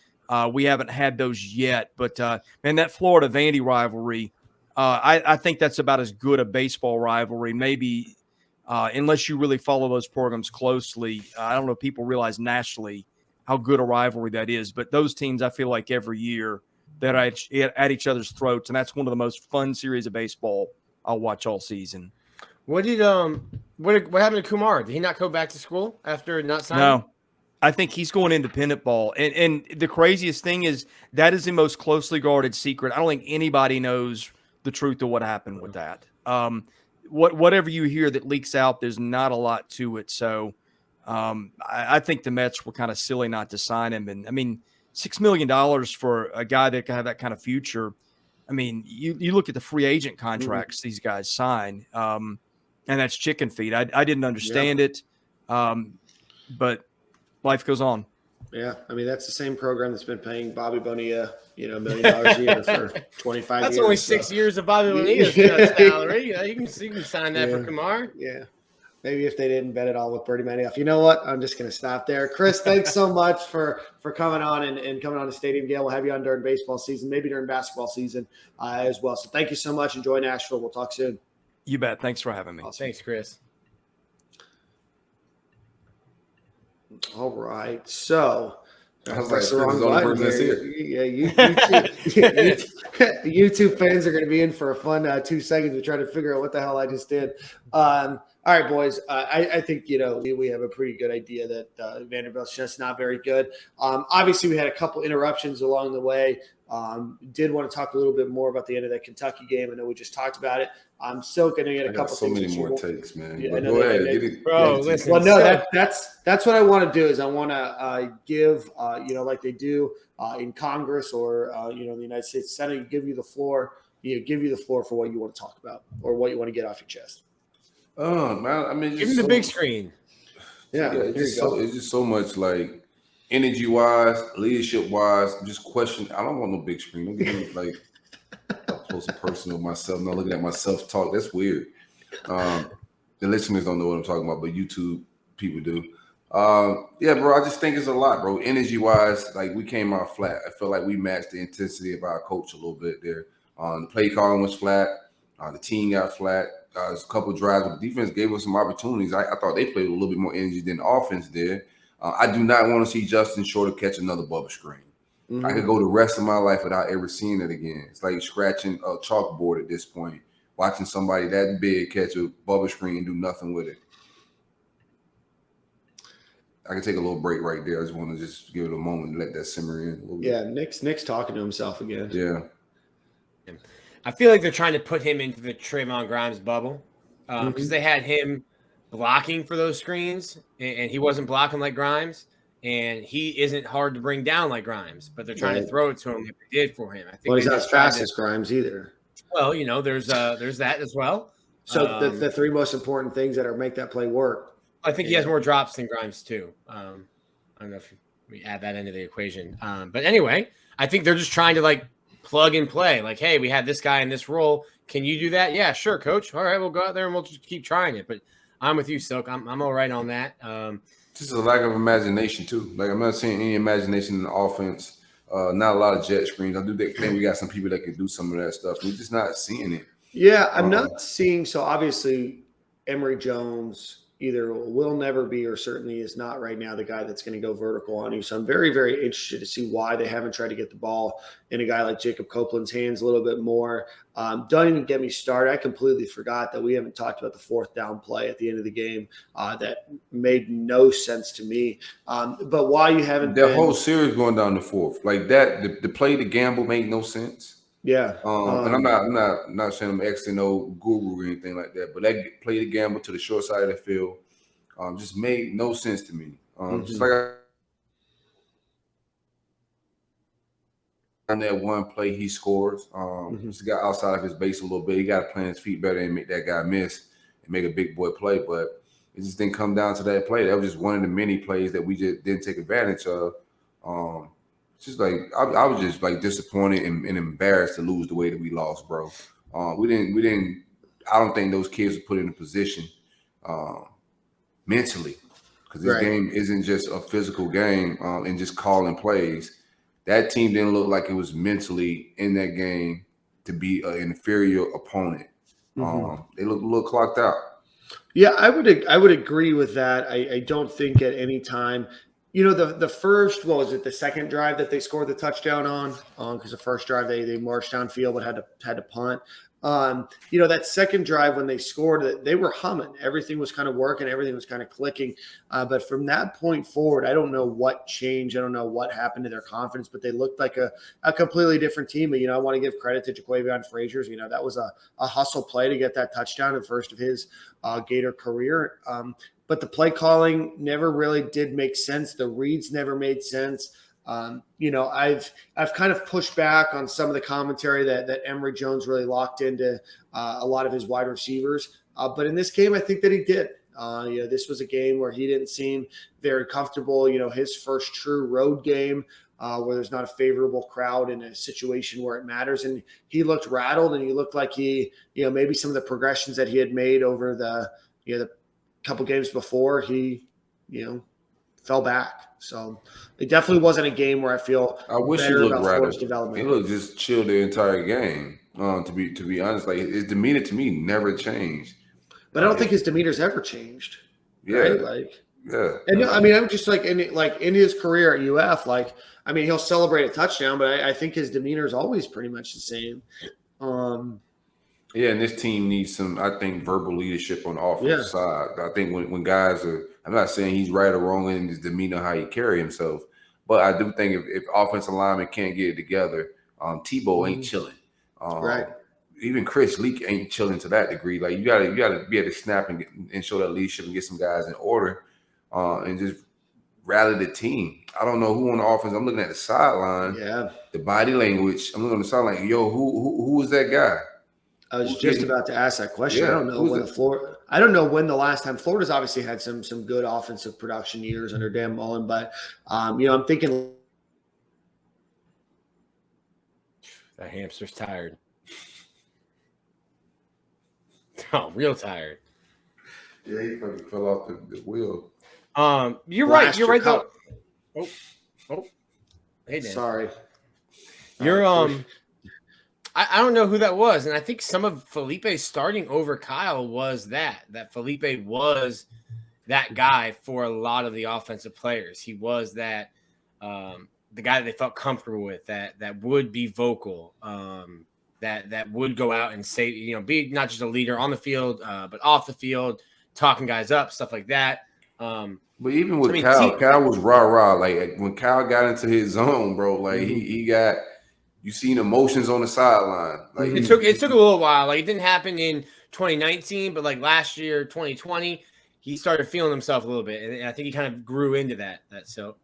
S8: We haven't had those yet, but man, that Florida Vandy rivalry, I think that's about as good a baseball rivalry. Maybe unless you really follow those programs closely, I don't know if people realize nationally how good a rivalry that is. But those teams, I feel like every year they're at each other's throats, and that's one of the most fun series of baseball I'll watch all season.
S6: What happened to Kumar? Did he not go back to school after not signing?
S8: No. I think he's going independent ball. And the craziest thing is that is the most closely guarded secret. I don't think anybody knows the truth of what happened with that. Whatever you hear that leaks out, there's not a lot to it. So I think the Mets were kind of silly not to sign him. And, I mean, $6 million for a guy that can have that kind of future. I mean, you look at the free agent contracts these guys sign, and that's chicken feed. I didn't understand it, but life goes on.
S5: Yeah, I mean, that's the same program that's been paying Bobby Bonilla, $1 million a year for 25 years.
S6: That's only 6 years of Bobby Bonilla's salary. You can sign that for Kumar.
S5: Yeah. Maybe if they didn't bet it all with Bertie Madoff. You know what? I'm just going to stop there. Chris, thanks so much for coming on and coming on to Stadium Gale. We'll have you on during baseball season, maybe during basketball season as well. So thank you so much. Enjoy Nashville. We'll talk soon.
S8: You bet. Thanks for having me.
S5: Awesome.
S6: Thanks, Chris.
S5: All right. So
S4: I was like, the only person that's here.
S5: Yeah, YouTube fans are going to be in for a fun 2 seconds to try to figure out what the hell I just did. All right, boys. I think we have a pretty good idea that Vanderbilt's just not very good. Obviously, we had a couple interruptions along the way. Did want to talk a little bit more about the end of that Kentucky game. I know we just talked about it. I'm still going to get a couple.
S4: So many more takes, man.
S5: Yeah,
S4: go ahead, get it,
S6: bro. Listen.
S5: Well, no, that's what I want to do. Is I want to give like they do in Congress or in the United States Senate, give you the floor. Give you the floor for what you want to talk about or what you want to get off your chest.
S4: Oh man, I mean,
S6: give him the big screen.
S5: Yeah,
S4: it's just so much like energy wise, leadership wise. Just question. I don't want no big screen. Don't give me like up close and personal myself. Not looking at my self talk. That's weird. The listeners don't know what I'm talking about, but YouTube people do. Yeah, bro. I just think it's a lot, bro. Energy wise, like we came out flat. I feel like we matched the intensity of our coach a little bit there. The play calling was flat. The team got flat. There's a couple of drives, but the defense gave us some opportunities. I thought they played with a little bit more energy than the offense did. I do not want to see Justin Shorter catch another bubble screen. I could go the rest of my life without ever seeing it again. It's like scratching a chalkboard at this point, watching somebody that big catch a bubble screen and do nothing with it. I can take a little break right there. I just want to just give it a moment and let that simmer in a little bit.
S5: Yeah, Nick's talking to himself again.
S4: Yeah.
S6: I feel like they're trying to put him into the Trayvon Grimes bubble because they had him blocking for those screens, and he wasn't blocking like Grimes, and he isn't hard to bring down like Grimes, but they're trying to throw it to him like they did for him. I think
S5: Well, he's not as fast as Grimes either.
S6: Well, there's that as well.
S5: So the three most important things that make that play work.
S6: I think he has more drops than Grimes too. I don't know if we add that into the equation. But anyway, I think they're just trying to like plug and play. Like, hey, we have this guy in this role. Can you do that? Yeah, sure, coach. All right, we'll go out there and we'll just keep trying it. But I'm with you, Silk. I'm all right on that.
S4: Just a lack of imagination too. Like I'm not seeing any imagination in the offense. Not a lot of jet screens. I do think we got some people that can do some of that stuff. We're just not seeing it.
S5: Yeah, I'm not seeing. So obviously, Emory Jones either will never be or certainly is not right now the guy that's going to go vertical on you. So I'm very, very interested to see why they haven't tried to get the ball in a guy like Jacob Copeland's hands a little bit more. Don't even get me started. I completely forgot that we haven't talked about the fourth down play at the end of the game that made no sense to me. But why you haven't
S4: whole series going down the fourth like that, the play, the gamble made no sense.
S5: Yeah.
S4: And I'm not saying I'm X and O guru or anything like that, but that play the gamble to the short side of the field just made no sense to me. Just like on that one play he scores, just got outside of his base a little bit. He got to plant his feet better and make that guy miss and make a big boy play, but it just didn't come down to that play. That was just one of the many plays that we just didn't take advantage of. Just like I was just like disappointed and embarrassed to lose the way that we lost, bro. We didn't. I don't think those kids were put in a position mentally, because this game isn't just a physical game and just calling plays. That team didn't look like it was mentally in that game to be an inferior opponent. They look a little clocked out.
S5: Yeah, I would agree with that. I don't think at any time. The first, what was it, the second drive that they scored the touchdown on? Because the first drive they marched downfield but had to punt. That second drive when they scored, they were humming. Everything was kind of working. Everything was kind of clicking. But from that point forward, I don't know what changed. I don't know what happened to their confidence, but they looked like a completely different team. But, I want to give credit to Jaquavion Frazier's. That was a hustle play to get that touchdown, the first of his Gator career. But the play calling never really did make sense. The reads never made sense. I've kind of pushed back on some of the commentary that Emory Jones really locked into a lot of his wide receivers. But in this game, I think that he did. This was a game where he didn't seem very comfortable. His first true road game where there's not a favorable crowd in a situation where it matters. And he looked rattled, and he looked like he, maybe some of the progressions that he had made over the couple games before, he, fell back. So it definitely wasn't a game where I wish he looked rattled.
S4: He looked just chill the entire game. To be honest, like his demeanor to me never changed.
S5: But I don't think his demeanor's ever changed.
S4: Yeah,
S5: right? And I'm just like in his career at UF, he'll celebrate a touchdown, but I think his demeanor is always pretty much the same.
S4: Yeah, and this team needs some, I think, verbal leadership on the offensive side. I think when guys are, I'm not saying he's right or wrong in his demeanor, how he carry himself, but I do think if offensive linemen can't get it together, Tebow ain't chilling.
S5: Right.
S4: Even Chris Leak ain't chilling to that degree. Like you gotta be able to snap and show that leadership and get some guys in order, and just rally the team. I don't know who on the offense. I'm looking at the sideline. Yeah. The body language. I'm looking on the sideline. Yo, who is that guy?
S5: I was just about to ask that question. Yeah, I don't know when the last time Florida's obviously had some good offensive production years under Dan Mullen, but I'm thinking
S6: that hamster's tired. Oh, real tired.
S4: Yeah, he probably fell off the wheel.
S6: You're right. You're right though. Oh. Hey, Dan.
S5: Sorry.
S6: You're I don't know who that was, and I think some of Felipe's starting over Kyle was that Felipe was that guy for a lot of the offensive players. He was that the guy that they felt comfortable with, that would be vocal, that would go out and say, be not just a leader on the field, but off the field, talking guys up, stuff like that.
S4: But even with Kyle was rah-rah. Like when Kyle got into his zone, bro, like he got you seen emotions on the sideline. Like
S6: it took a little while. Like it didn't happen in 2019, but like last year, 2020, he started feeling himself a little bit. And I think he kind of grew into that. So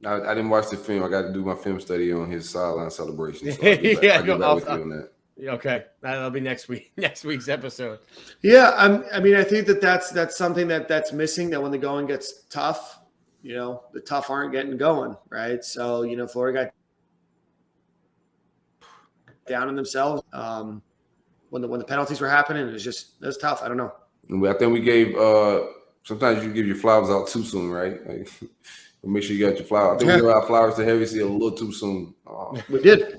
S4: I didn't watch the film. I got to do my film study on his sideline celebration. So I'll get back with you on that.
S6: Okay, that'll be next week's episode.
S5: Yeah, I mean, I think that's something that's missing. That when the going gets tough, the tough aren't getting going, right? So Florida got down on themselves when the penalties were happening. It was tough. I don't know.
S4: I think we gave. Sometimes you give your flowers out too soon, right? Like, make sure you got your flowers. I think we gave our flowers to Heavy Seal a little too soon.
S5: We did.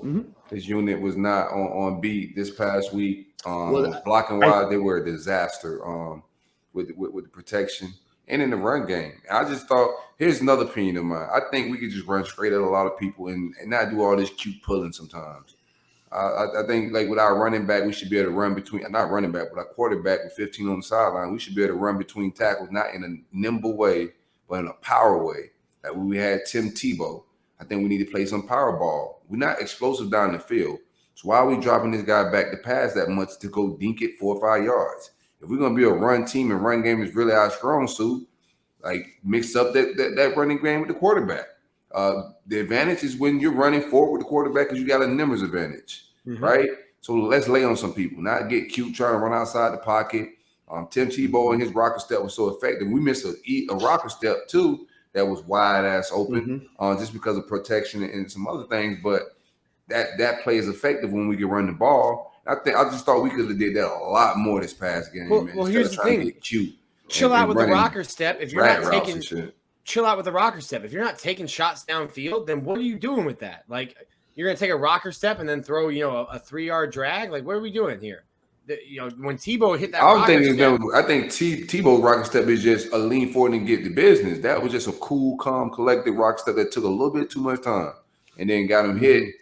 S4: His unit was not on beat this past week. Blocking wise, they were a disaster with the protection and in the run game. I just thought, here's another opinion of mine. I think we could just run straight at a lot of people and not do all this cute pulling sometimes. I think like with our running back, we should be able to run between, not running back, but our quarterback with 15 on the sideline, we should be able to run between tackles, not in a nimble way, but in a power way. Like when we had Tim Tebow, I think we need to play some power ball. We're not explosive down the field. So why are we dropping this guy back to pass that much to go dink it 4 or 5 yards? If we're going to be a run team and run game is really our strong suit, like mix up that running game with the quarterback. The advantage is when you're running forward with the quarterback because you got a numbers advantage, right? So let's lay on some people, not get cute trying to run outside the pocket. Tim Tebow and his rocket step was so effective. We missed a rocket step too that was wide ass open just because of protection and some other things. But that play is effective when we can run the ball. I just thought we could have did that a lot more this past game.
S6: Well, here's the thing: get cute, chill out with the rocker step. If you're not taking, chill out with the rocker step. If you're not taking shots downfield, then what are you doing with that? Like you're gonna take a rocker step and then throw a 3-yard drag. Like what are we doing here? When Tebow hit that, I think
S4: Tebow's rocket step is just a lean forward and get the business. That was just a cool, calm, collected rocket step that took a little bit too much time, and then got him hit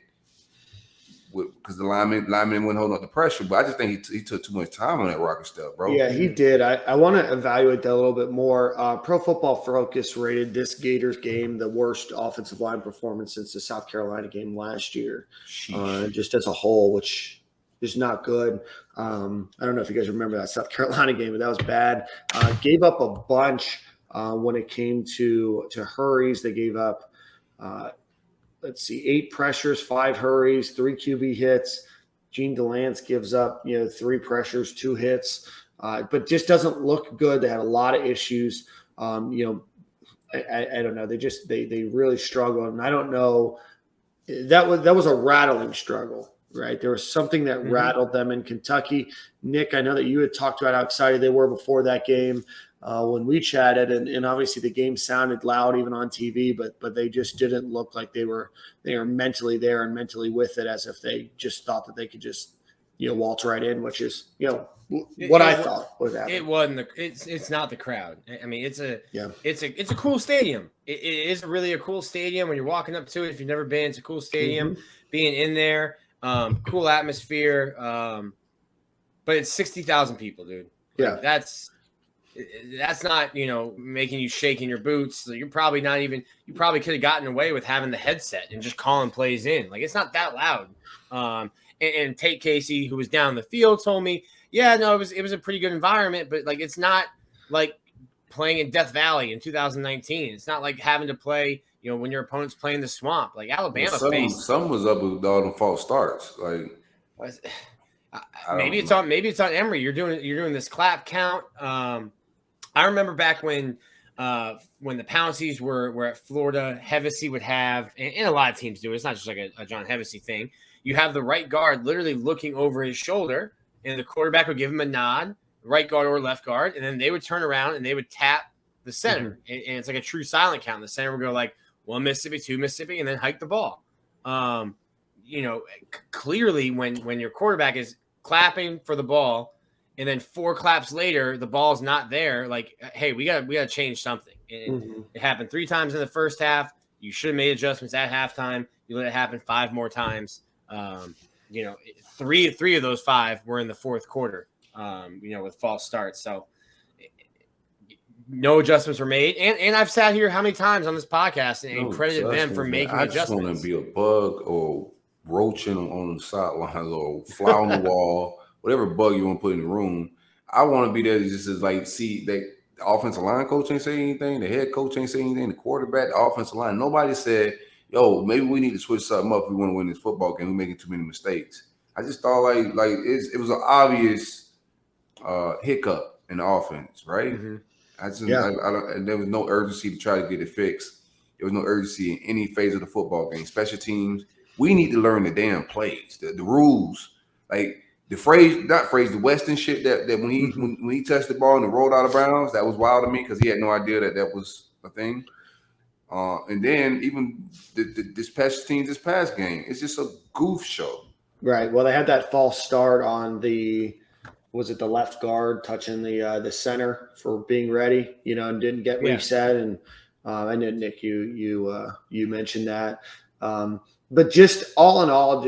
S4: because the lineman wouldn't hold up the pressure. But I just think he took too much time on that rocket step, bro.
S5: Yeah, he did. I want to evaluate that a little bit more. Pro Football Focus rated this Gators game the worst offensive line performance since the South Carolina game last year, just as a whole, which is not good. I don't know if you guys remember that South Carolina game, but that was bad. Gave up a bunch when it came to hurries. They gave up, 8 pressures, 5 hurries, 3 QB hits. Gene Delance gives up, 3 pressures, 2 hits, but just doesn't look good. They had a lot of issues. I don't know. They really struggled, and I don't know. That was a rattling struggle. Right. There was something that rattled them in Kentucky. Nick, I know that you had talked about how excited they were before that game when we chatted, and obviously the game sounded loud even on TV, but they just didn't look like they were mentally there and mentally with it, as if they just thought that they could just waltz right in, which is what I thought would happen.
S6: It wasn't it's not the crowd. I mean, it's a cool stadium. It is really a cool stadium when you're walking up to it. If you've never been, it's a cool stadium. Being in there. Cool atmosphere, but it's 60,000 people, dude.
S5: Yeah,
S6: that's not making you shake in your boots. So you probably could have gotten away with having the headset and just calling plays in. Like it's not that loud. And Tate Casey, who was down the field, told me, yeah, no, it was a pretty good environment, but like it's not like playing in Death Valley in 2019. It's not like having to play. When your opponent's playing the Swamp, like Alabama faced.
S4: Some was up with all the false starts. Like
S6: maybe it's on Emory. You're doing this clap count. I remember back when the Pounceys were at Florida, Hevesy would have, and a lot of teams do it. It's not just like a John Hevesy thing. You have the right guard literally looking over his shoulder, and the quarterback would give him a nod, right guard or left guard, and then they would turn around and they would tap the center, and it's like a true silent count. The center would go like 1 Mississippi, 2 Mississippi, and then hike the ball. Clearly when your quarterback is clapping for the ball and then 4 claps later, the ball's not there. Like, hey, we gotta change something. And it happened 3 times in the first half. You should have made adjustments at halftime. You let it happen 5 more times. Three of those 5 were in the fourth quarter. With false starts. So no adjustments were made. And I've sat here how many times on this podcast and credited them for making
S4: I just
S6: adjustments.
S4: want to be a bug or roaching on the sidelines or fly on the wall, whatever bug you want to put in the room. I want to be there just to like see that the offensive line coach ain't say anything, the head coach ain't say anything, the quarterback, the offensive line. Nobody said, yo, maybe we need to switch something up if we want to win this football game. We're making too many mistakes. I just thought like it was an obvious hiccup in the offense, right?
S6: Mm-hmm.
S4: There was no urgency to try to get it fixed. There was no urgency in any phase of the football game. Special teams, we need to learn the damn plays, the rules, like the Weston shit that when he touched the ball and rolled out of bounds, that was wild to me because he had no idea that was a thing. And then even this past game, it's just a goof show.
S5: Right. Well, they had that false start on the left guard touching the center for being ready, and didn't get reset. And I know, Nick, you mentioned that. But just all in all,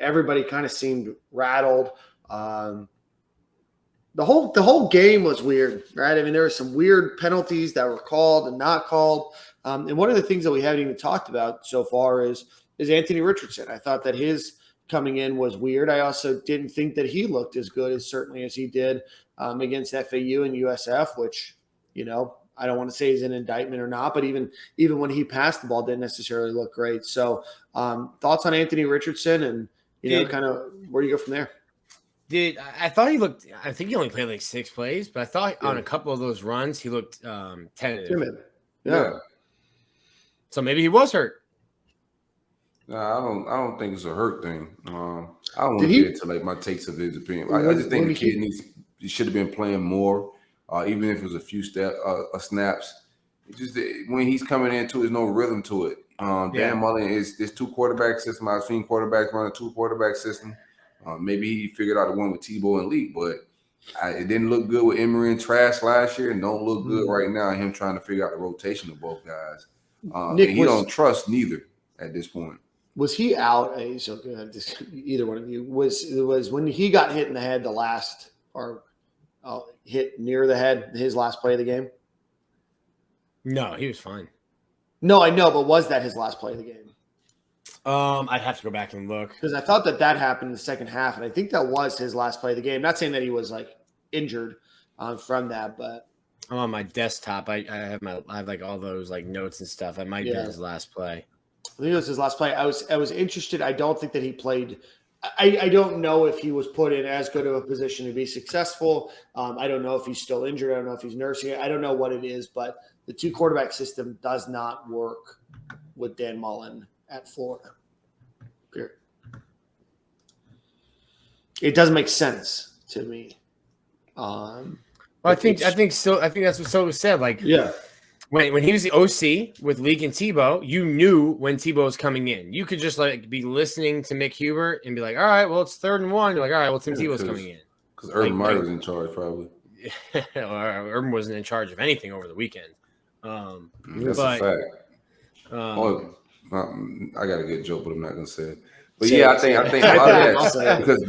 S5: everybody kind of seemed rattled. The whole game was weird, right? I mean, there were some weird penalties that were called and not called. And one of the things that we haven't even talked about so far is Anthony Richardson. I thought that his coming in was weird. I also didn't think that he looked as good as he did against FAU and USF, which, I don't want to say is an indictment or not, but even when he passed the ball, didn't necessarily look great. So thoughts on Anthony Richardson and, kind of where do you go from there?
S6: I thought he looked – I think he only played like 6 plays, but I thought on a couple of those runs he looked tentative.
S5: Timid. Yeah.
S6: So maybe he was hurt.
S4: No, I don't think it's a hurt thing. I don't want to get into like my takes of his opinion. I just think the kid he should have been playing more, even if it was a few snaps. Just when he's coming into, there's no rhythm to it. Dan Mullen is this 2-quarterback system. I've seen quarterbacks run a 2-quarterback system. Maybe he figured out the one with Tebow and Leak, but it didn't look good with Emery and Trash last year, and don't look good right now. Him trying to figure out the rotation of both guys. Nick, and he don't trust neither at this point.
S5: Was he out? So either one of you was when he got hit in the head hit near the head, his last play of the game?
S6: No, he was fine.
S5: No, I know, but was that his last play of the game?
S6: I'd have to go back and look
S5: because I thought that happened in the second half, and I think that was his last play of the game. Not saying that he was like injured from that, but
S6: I'm on my desktop. I have like all those like notes and stuff. That might be his last play.
S5: I think it was his last play. I was interested. I don't think that he played. I don't know if he was put in as good of a position to be successful. I don't know if he's still injured. I don't know if he's nursing it. I don't know what it is, but the 2-quarterback system does not work with Dan Mullen at Florida. Period. It doesn't make sense to me.
S6: I think that's what So said. Like, when he was the OC with Leak and Tebow, you knew when Tebow was coming in. You could just like be listening to Mick Hubert and be like, all right, well, it's 3rd and 1. You're like, all right, well, Tim Tebow's coming in.
S4: Because Urban Meyer was in charge, probably.
S6: Urban wasn't in charge of anything over the weekend.
S4: That's a fact. I got a good joke, but I'm not going to say it. But I think a lot of that because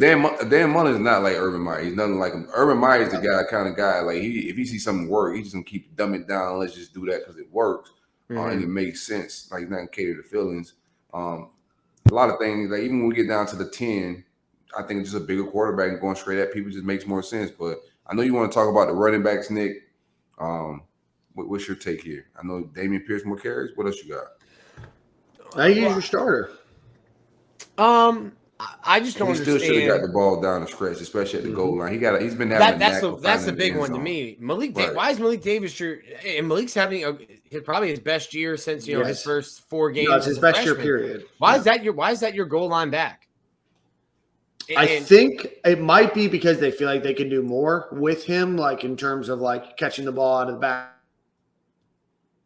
S4: Dan Mullen is not like Urban Meyer. He's nothing like him. Urban Meyer is the kind of guy like if he sees something work, he's just gonna keep dumbing it down. Let's just do that because it works and it makes sense. Like he's not gonna cater to feelings. A lot of things like even when we get down to the 10, I think just a bigger quarterback and going straight at people just makes more sense. But I know you want to talk about the running backs, Nick. What's your take here? I know Damian Pierce more carries. What else you got?
S5: I use your starter.
S6: I just don't understand.
S4: He still should have got the ball down the stretch, especially at the goal line. He's been having
S6: that's the big one to me. Why is Malik Davis and Malik's having probably his best year since his first 4 games.
S5: No, it's his best year period.
S6: Why is that your goal line back?
S5: I think it might be because they feel like they can do more with him, like in terms of like catching the ball out of the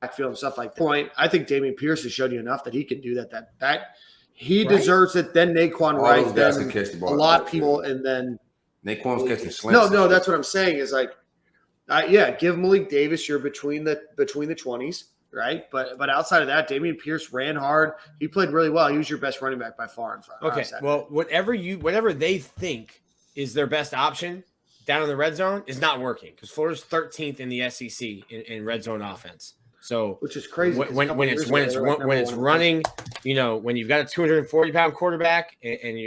S5: backfield and stuff like that. I think Damian Pierce has showed you enough that he can do that. He deserves it. Then Naquan Wright, then a lot of people, and then
S4: Naquan's catching slants.
S5: No, that's what I'm saying is like, give Malik Davis. You're between the 20s, right? But outside of that, Dameon Pierce ran hard. He played really well. He was your best running back by far in front.
S6: Okay, well, whatever they think is their best option down in the red zone is not working because Florida's 13th in the SEC in red zone offense. So
S5: which is crazy
S6: when it's running, when you've got a 240-pound quarterback and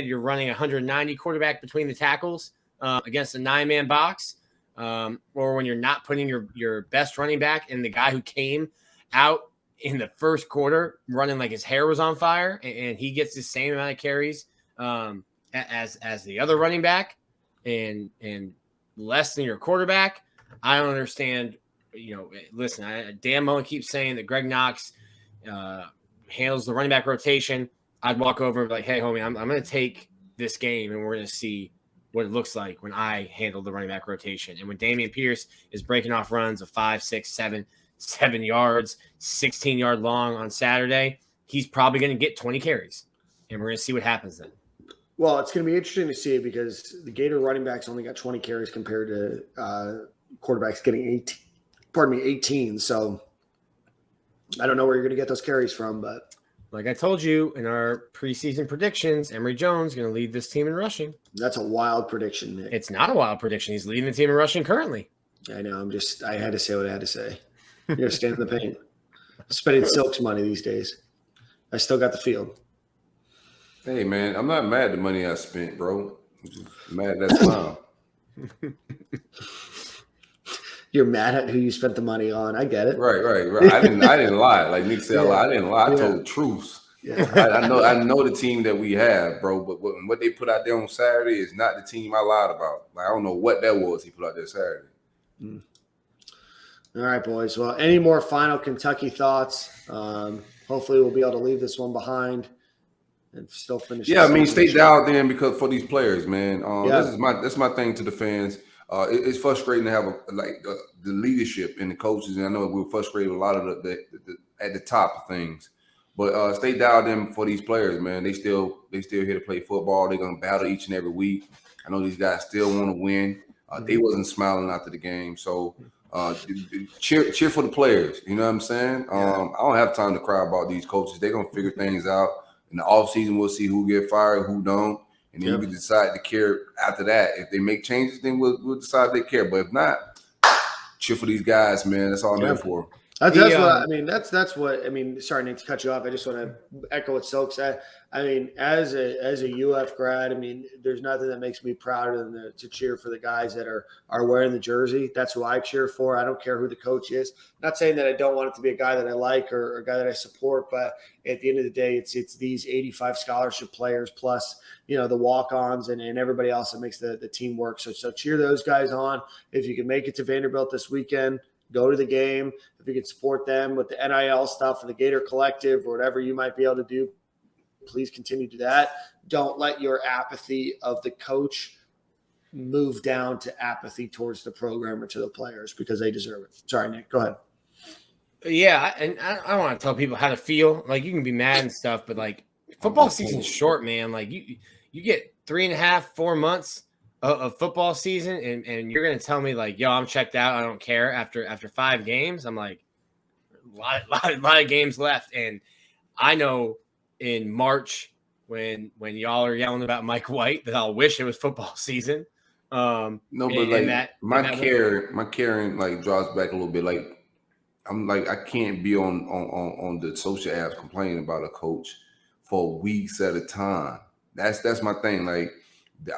S6: you're running 190 quarterback between the tackles against a 9-man box, or when you're not putting your best running back and the guy who came out in the first quarter running like his hair was on fire and he gets the same amount of carries as the other running back and less than your quarterback. I don't understand. Listen, Dan Mullen keeps saying that Greg Knox handles the running back rotation. I'd walk over and be like, hey, homie, I'm going to take this game and we're going to see what it looks like when I handle the running back rotation. And when Dameon Pierce is breaking off runs of 5, 6, 7 yards, 16-yard long on Saturday, he's probably going to get 20 carries. And we're going to see what happens then.
S5: Well, it's going to be interesting to see because the Gator running backs only got 20 carries compared to quarterbacks getting 18. So I don't know where you're going to get those carries from, but
S6: like I told you in our preseason predictions, Emory Jones is going to lead this team in rushing.
S5: That's a wild prediction, Nick.
S6: It's not a wild prediction. He's leading the team in rushing currently.
S5: I know. I had to say what I had to say. You're going to stand in the paint. Spending Silk's money these days. I still got the field.
S4: Hey, man, I'm not mad at the money I spent, bro. I'm just mad at that smile.
S5: You're mad at who you spent the money on. I get it.
S4: Right. I didn't lie. Like Nick said, I didn't lie. I told the truth. Yeah. I know the team that we have, bro. But what they put out there on Saturday is not the team I lied about. Like, I don't know what that was he put out there Saturday.
S5: All right, boys. Well, any more final Kentucky thoughts? Hopefully we'll be able to leave this one behind and still finish.
S4: Yeah, I mean, stay dialed in because for these players, man. That's my thing to the fans. It's frustrating to have the leadership and the coaches, and I know we're frustrated with a lot of the at the top of things. But stay dialed in for these players, man. They still here to play football. They're gonna battle each and every week. I know these guys still want to win. They wasn't smiling after the game, so cheer for the players. You know what I'm saying? I don't have time to cry about these coaches. They're gonna figure things out in the offseason. We'll see who get fired, who don't. And then you can decide to care after that. If they make changes, then we'll decide they care. But if not, cheer for these guys, man. That's all I'm there for.
S5: That's what I mean. Sorry, Nick, to cut you off. I just want to echo what Silk said. I mean, as a UF grad, I mean, there's nothing that makes me prouder than to cheer for the guys that are wearing the jersey. That's who I cheer for. I don't care who the coach is. Not saying that I don't want it to be a guy that I like or a guy that I support, but at the end of the day, it's these 85 scholarship players plus the walk-ons and everybody else that makes the team work. So cheer those guys on. If you can make it to Vanderbilt this weekend, go to the game. If you can support them with the NIL stuff and the Gator Collective or whatever you might be able to do, please continue to do that. Don't let your apathy of the coach move down to apathy towards the program or to the players because they deserve it. Sorry, Nick. Go ahead.
S6: Yeah, and I don't want to tell people how to feel. Like, you can be mad and stuff, but, like, football season's short, man. Like, you get 3.5, 4 months of football season, and you're going to tell me, like, yo, I'm checked out, I don't care after 5 games. I'm like, a lot of games left. And I know in March when y'all are yelling about Mike White that I'll wish it was football season.
S4: No, but like my caring like drops back a little bit. Like I'm like, I can't be on the social apps complaining about a coach for weeks at a time. That's my thing. Like,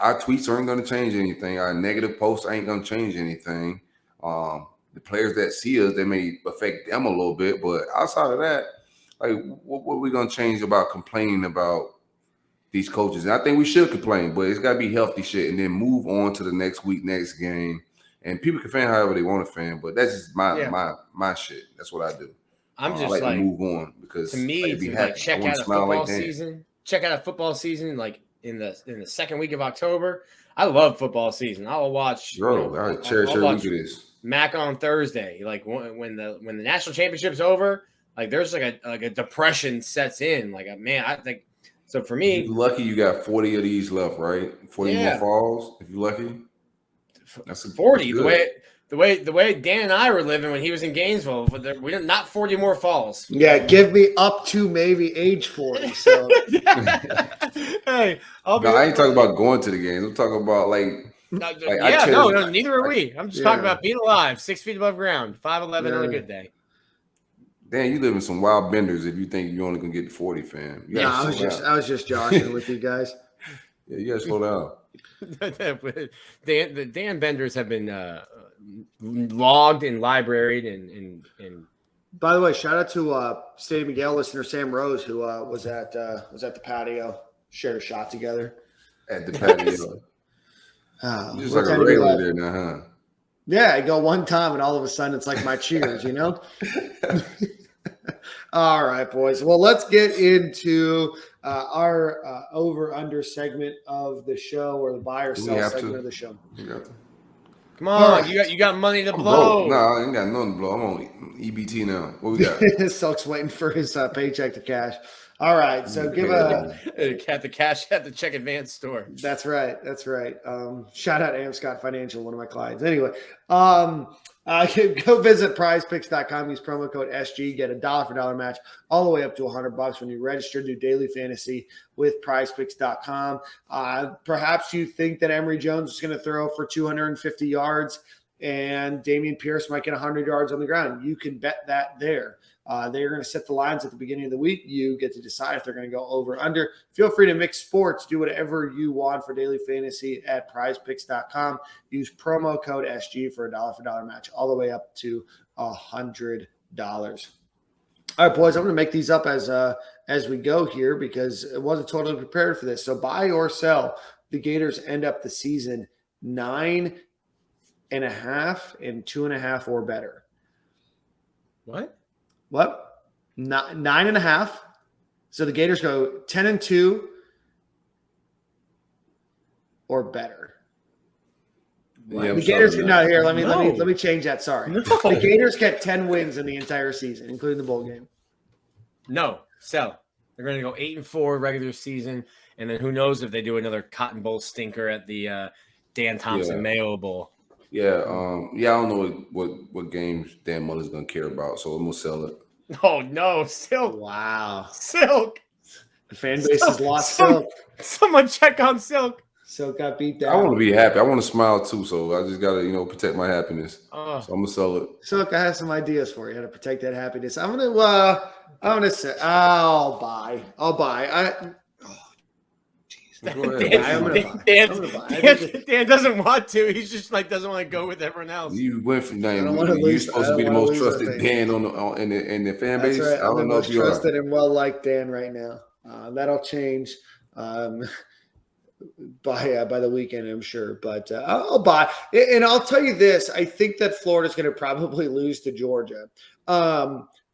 S4: our tweets aren't going to change anything. Our negative posts ain't going to change anything. The players that see us, they may affect them a little bit, but outside of that, like, what are we going to change about complaining about these coaches? And I think we should complain, but it's got to be healthy shit, and then move on to the next week, next game. And people can fan however they want to fan, but that's just my shit. That's what I do.
S6: I'm just
S4: like to move on because
S6: to me, to like check out a football season. Check out a football season like in the second week of October. I love football season. I'll watch.
S4: I cherish every week of this.
S6: Mac on Thursday, like when the national championship's over, like there's like a depression sets in. Like, man, I think So for
S4: If
S6: me,
S4: you're lucky, you got 40 of these left, right? 40
S6: Yeah.
S4: more falls. If you're lucky, that's
S6: 40.
S4: good.
S6: The way Dan and I were living when he was in Gainesville, but we didn't not 40 more falls.
S5: Yeah, give me up to maybe age 40. So
S6: Hey, I'll be.
S4: No, I ain't talking about going to the games. I'm talking about
S6: Neither are we. I'm just talking about being alive, 6 feet above ground, 5'11" on a good day.
S4: Dan, you live in some wild benders if you think you're only gonna get to 40, fam.
S5: I was just joshing with you guys.
S4: Yeah, you gotta slow down.
S6: The Dan Benders have been logged and libraried and.
S5: By the way, shout out to Stadium Gale listener Sam Rose, who was at the patio, shared a shot together.
S4: At the patio. You're just like a regular there now, huh?
S5: Yeah, I go one time and all of a sudden it's like my cheers, you know? All right, boys. Well, let's get into our over-under segment of the show, or the buy or sell segment of the show.
S6: Come on, you got money to blow.
S4: No, I ain't got nothing to blow. I'm on EBT now. What we got?
S5: Silk's waiting for his paycheck to cash. All right, so give
S6: at the cash at the check advance store.
S5: That's right. Shout out to Scott Financial, one of my clients. Anyway, go visit prizepicks.com, use promo code SG, get $1 for $1 match all the way up to $100 when you register to do daily fantasy with prizepicks.com. Perhaps you think that Emory Jones is going to throw for 250 yards and Damian Pierce might get 100 yards on the ground. You can bet that there. They're going to set the lines at the beginning of the week. You get to decide if they're going to go over or under. Feel free to mix sports. Do whatever you want for daily fantasy at prizepicks.com. Use promo code SG for $1 for $1 match all the way up to $100. All right, boys, I'm going to make these up as we go here because I wasn't totally prepared for this. So buy or sell, the Gators end up the season 9.5 and 2.5 or better.
S6: What?
S5: 9.5. So the Gators go 10-2 or better.
S4: Yeah,
S5: the Gators not here. Let me change that. Sorry. No. The Gators get 10 wins in the entire season, including the bowl game.
S6: No, sell. They're going to go 8-4 regular season, and then who knows if they do another Cotton Bowl stinker at the Dan Thompson Mayo Bowl.
S4: Yeah, I don't know what games Dan Mullen's gonna care about, so I'm gonna sell it.
S6: Oh no, Silk!
S5: Wow,
S6: Silk!
S5: The fan base has lost Silk.
S6: Someone check on Silk.
S5: Silk got beat down.
S4: I want to be happy. I want to smile too, so I just gotta protect my happiness. So I'm gonna sell it.
S5: Silk, I have some ideas for you how to protect that happiness. I'm gonna say I'll buy.
S6: Dan doesn't want to. He's just doesn't want to go with everyone else.
S4: You went from you're supposed to be the most trusted Dan in the fan base.
S5: Right.
S4: I don't know if you
S5: trusted and well liked Dan right now. That'll change by the weekend, I'm sure. But I'll buy. And I'll tell you this: I think that Florida's going to probably lose to Georgia.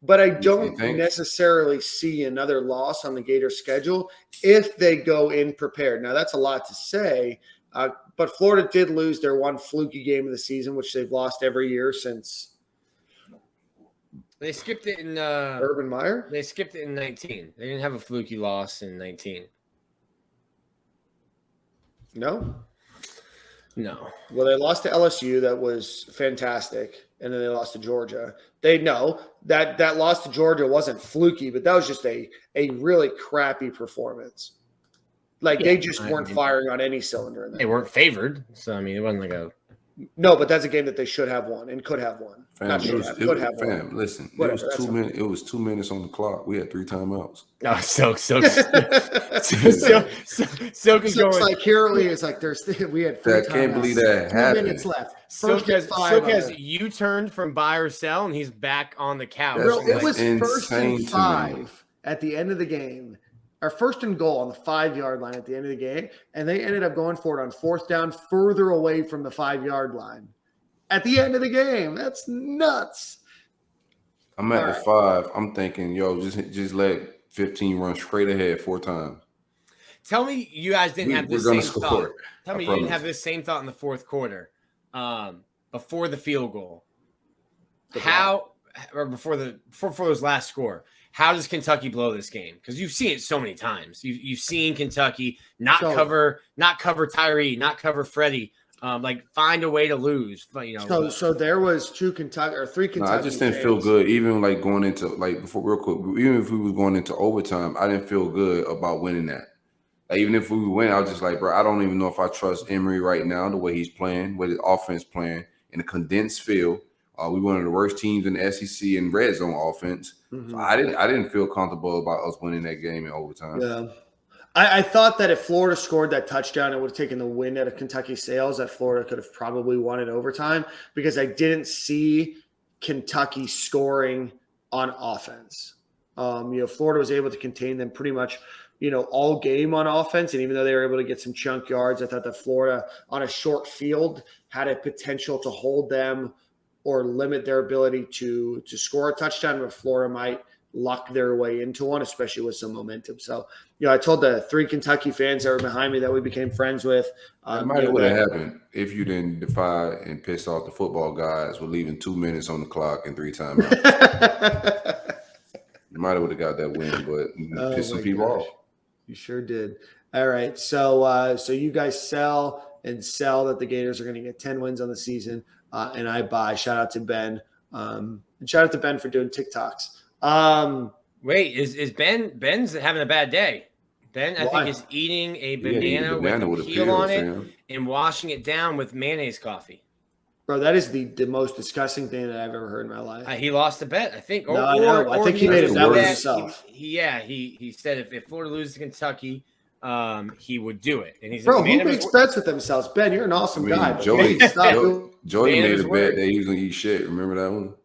S5: But I don't necessarily see another loss on the Gator schedule if they go in prepared. Now, that's a lot to say, but Florida did lose their one fluky game of the season, which they've lost every year since.
S6: They skipped it in
S5: Urban Meyer?
S6: They skipped it in 19. They didn't have a fluky loss in 19.
S5: No?
S6: No.
S5: Well, they lost to LSU. That was fantastic. And then they lost to Georgia. They know that loss to Georgia wasn't fluky, but that was just a really crappy performance. They just weren't firing on any cylinder in that.
S6: They weren't favored. So, it wasn't like a –
S5: No, but that's a game that they should have won and could have won.
S4: Fam, listen, it was 2 minutes on the clock. We had 3 timeouts.
S6: Oh, Silk is going.
S5: Like here it's like we had 3 timeouts.
S4: I can't believe that happened.
S5: 2 minutes left.
S6: Silk has U-turned from buy or sell, and he's back on the couch.
S5: Bro, it was 1st and 5 at the end of the game. Our 1st and goal on the 5-yard line at the end of the game, and they ended up going for it on 4th down further away from the 5-yard line at the end of the game. That's nuts.
S4: I'm at the 5. I'm thinking, just let 15 run straight ahead 4 times.
S6: Tell me you guys didn't have this same thought. Tell me you didn't have this same thought in the 4th quarter before the field goal. Before those last score. how does Kentucky blow this game? Because you've seen it so many times. You've seen Kentucky not
S5: So-
S6: cover Tyree, not cover Freddie. Like find a way to lose.
S5: So there was three Kentucky.
S4: No, I just didn't feel
S5: fans.
S4: good. Even like going into real quick, even if we was going into overtime, I didn't feel good about winning that. Like, even if we win, I was just like, bro, I don't even know if I trust Emory right now, the way he's playing, with his offense playing in a condensed field. We one of the worst teams in the SEC in red zone offense.
S5: Mhm.
S4: So I didn't feel comfortable about us winning that game in overtime.
S5: Yeah. I thought that if Florida scored that touchdown, it would have taken the wind out of Kentucky's sails, that Florida could have probably won in overtime, because I didn't see Kentucky scoring on offense. Florida was able to contain them pretty much, all game on offense. And even though they were able to get some chunk yards, I thought that Florida on a short field had a potential to hold them or limit their ability to score a touchdown, but Florida might luck their way into one, especially with some momentum. So, I told the three Kentucky fans that were behind me that we became friends with.
S4: It might have would have happened if you didn't defy and piss off the football guys with leaving 2 minutes on the clock and 3 timeouts. You might have would have got that win, but you pissed some people off.
S5: You sure did. All right. So you guys sell that the Gators are going to get 10 wins on the season, and I buy. Shout out to Ben. And shout out to Ben for doing TikToks.
S6: Wait, is Ben's having a bad day? Ben, I
S5: Why?
S6: think, is eating a
S4: eating a
S6: banana with a peel on it
S4: fam.
S6: and washing it down with mayonnaise coffee.
S5: Bro, that is the most disgusting thing that I've ever heard in my life.
S6: He lost a bet, I think.
S5: No, I know. I think he made
S4: it that with
S5: himself.
S6: He said if Florida loses to Kentucky, he would do it. And he's
S5: Bro, who makes bets with themselves? Ben, you're an awesome guy. But
S4: Joey
S5: please stop
S4: made
S6: Bananas
S4: a bet
S6: work.
S4: that he was gonna eat shit. Remember that one?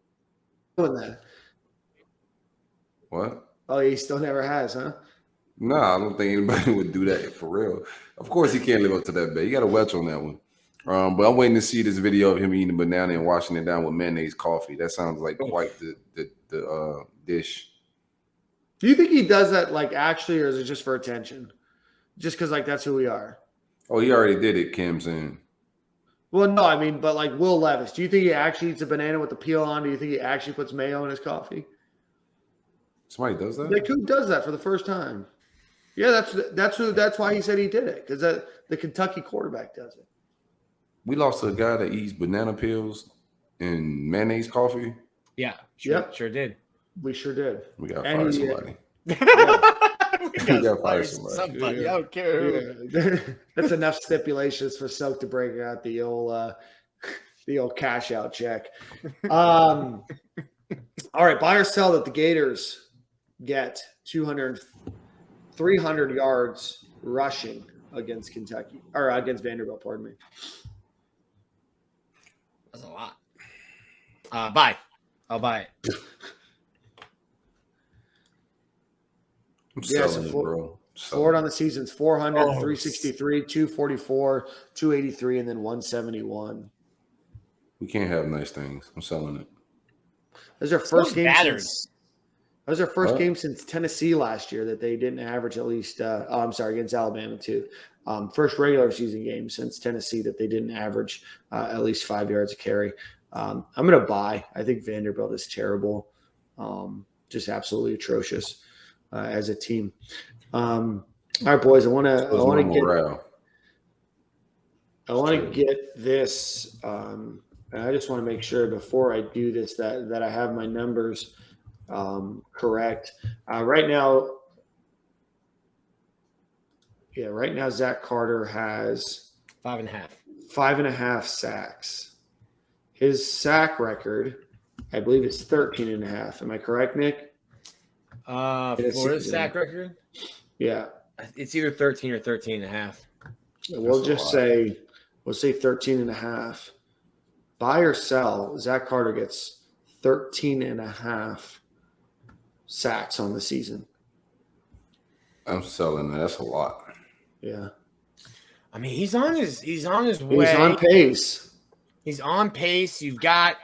S5: doing that.
S4: What?
S5: Oh, he still never has, huh?
S4: No, I don't think anybody would do that for real. Of course, he can't live up to that bet. You got to welch on that one. But I'm waiting to see this video of him eating a banana and washing it down with mayonnaise coffee. That sounds like quite the dish.
S5: Do you think he does that actually, or is it just for attention? Just because that's who we are.
S4: Oh, he already did it, Kim saying.
S5: Well, no, I mean, but Will Levis, do you think he actually eats a banana with the peel on? Do you think he actually puts mayo in his coffee?
S4: Somebody does that?
S5: Who does that for the first time? Yeah, that's why he said he did it, because the Kentucky quarterback does it.
S4: We lost to a guy that eats banana peels and mayonnaise coffee.
S6: Yeah, sure did.
S5: We sure did.
S4: We got to fire somebody.
S6: We
S4: gotta fire somebody.
S6: I don't care.
S5: Yeah. That's enough stipulations for Soak to break out the old cash out check. All right, buy or sell that the Gators get 300 yards rushing against Kentucky, or against Vanderbilt, pardon me.
S6: That's a lot. Buy. I'll buy it.
S4: I'm
S5: Yeah,
S4: selling it, bro.
S5: Florida on the season's 400,
S6: Oh.
S5: 363, 244, 283, and then 171.
S4: We can't have nice things. I'm selling it.
S5: That was their first game
S6: battered.
S5: since Tennessee last year that they didn't average at least. Against Alabama too. First regular season game since Tennessee that they didn't average at least 5 yards a carry. I'm going to buy. I think Vanderbilt is terrible, just absolutely atrocious as a team. All right, boys. I want to get this. And I just want to make sure before I do this that I have my numbers correct. Right now, Zach Carter has
S6: 5.5.
S5: 5.5 sacks. His sack record, I believe, is 13.5. Am I correct, Nick?
S6: Florida's sack record?
S5: Yeah.
S6: It's either 13 or 13.5.
S5: We'll say 13.5. Buy or sell, Zach Carter gets 13.5 sacks on the season.
S4: I'm selling it. That's a lot.
S5: Yeah.
S6: I mean, he's on his way.
S5: He's on pace.
S6: He's on pace. You've got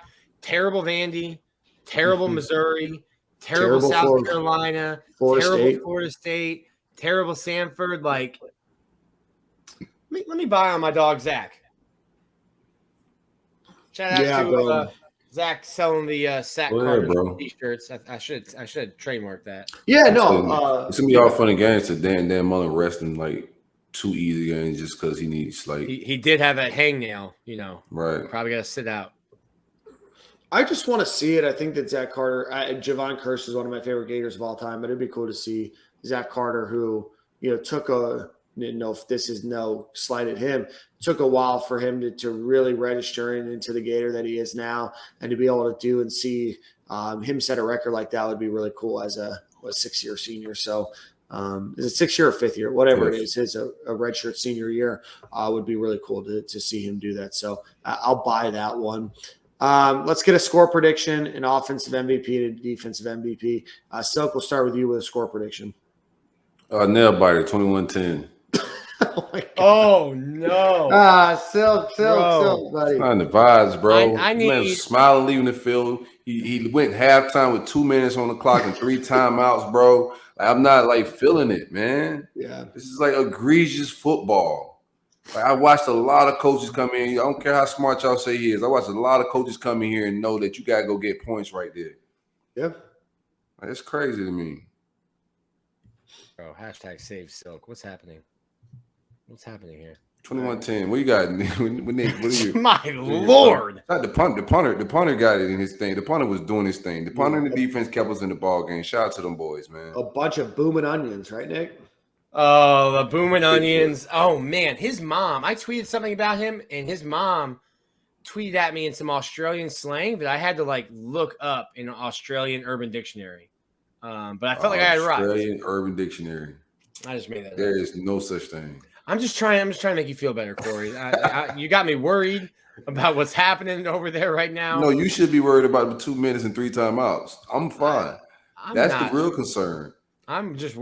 S6: terrible Vandy, terrible Missouri, terrible South
S5: Florida,
S6: Carolina,
S5: Florida
S6: terrible
S5: State.
S6: Florida State, terrible Samford. Let me buy on my dog Zach. Shout out Zach selling the Sack
S4: Go
S6: Carter
S4: ahead, bro.
S6: t-shirts. I should trademark that.
S5: Yeah,
S4: It's gonna be all fun and games to Dan Mullen resting like 2 easy games just because he needs like
S6: He did have that hangnail,
S4: right.
S6: Probably got to sit out.
S5: I just want to see it. I think that Zach Carter, Javon Curse is one of my favorite Gators of all time, but it'd be cool to see Zach Carter, who took didn't know if this is no slight at him, took a while for him to really register into the Gator that he is now, and to be able to do and see him set a record like that would be really cool as a 6-year senior. So is it 6th year or 5th year, whatever it is, his a redshirt senior year would be really cool to see him do that. So I'll buy that one. Let's get a score prediction, an offensive MVP and a defensive MVP. Silk, we'll start with you with a score prediction.
S4: Nail biter 21-10.
S6: Oh no!
S5: Silk, buddy.
S4: It's not in the vibes, bro.
S6: I
S4: The man was smiling leaving the field. He went halftime with 2 minutes on the clock and 3 timeouts, bro. I'm not like feeling it, man.
S5: Yeah,
S4: this is like egregious football. Like, I watched a lot of coaches come in. I don't care how smart y'all say he is. I watched a lot of coaches come in here and know that you gotta go get points right there.
S5: Yep.
S4: Like, it's crazy to me.
S6: Bro, hashtag save Silk. What's happening? What's happening here?
S4: 21-10. What you got? What are you?
S6: My Lord.
S4: Not the punter. The punter got it in his thing. The punter was doing his thing. The punter and the defense kept us in the ball game. Shout out to them boys, man.
S5: A bunch of booming onions, right, Nick?
S6: Oh, the booming onions. Oh, man. His mom, I tweeted something about him, and his mom tweeted at me in some Australian slang that I had to, look up in an Australian Urban Dictionary. But I felt like I had it right.
S4: Australian Urban Dictionary.
S6: I just made that
S4: There
S6: up.
S4: is no such thing.
S6: I'm just trying to make you feel better, Corey. You got me worried about what's happening over there right now.
S4: No, you should be worried about the 2 minutes and 3 timeouts. I'm fine. That's the real concern.
S6: I'm just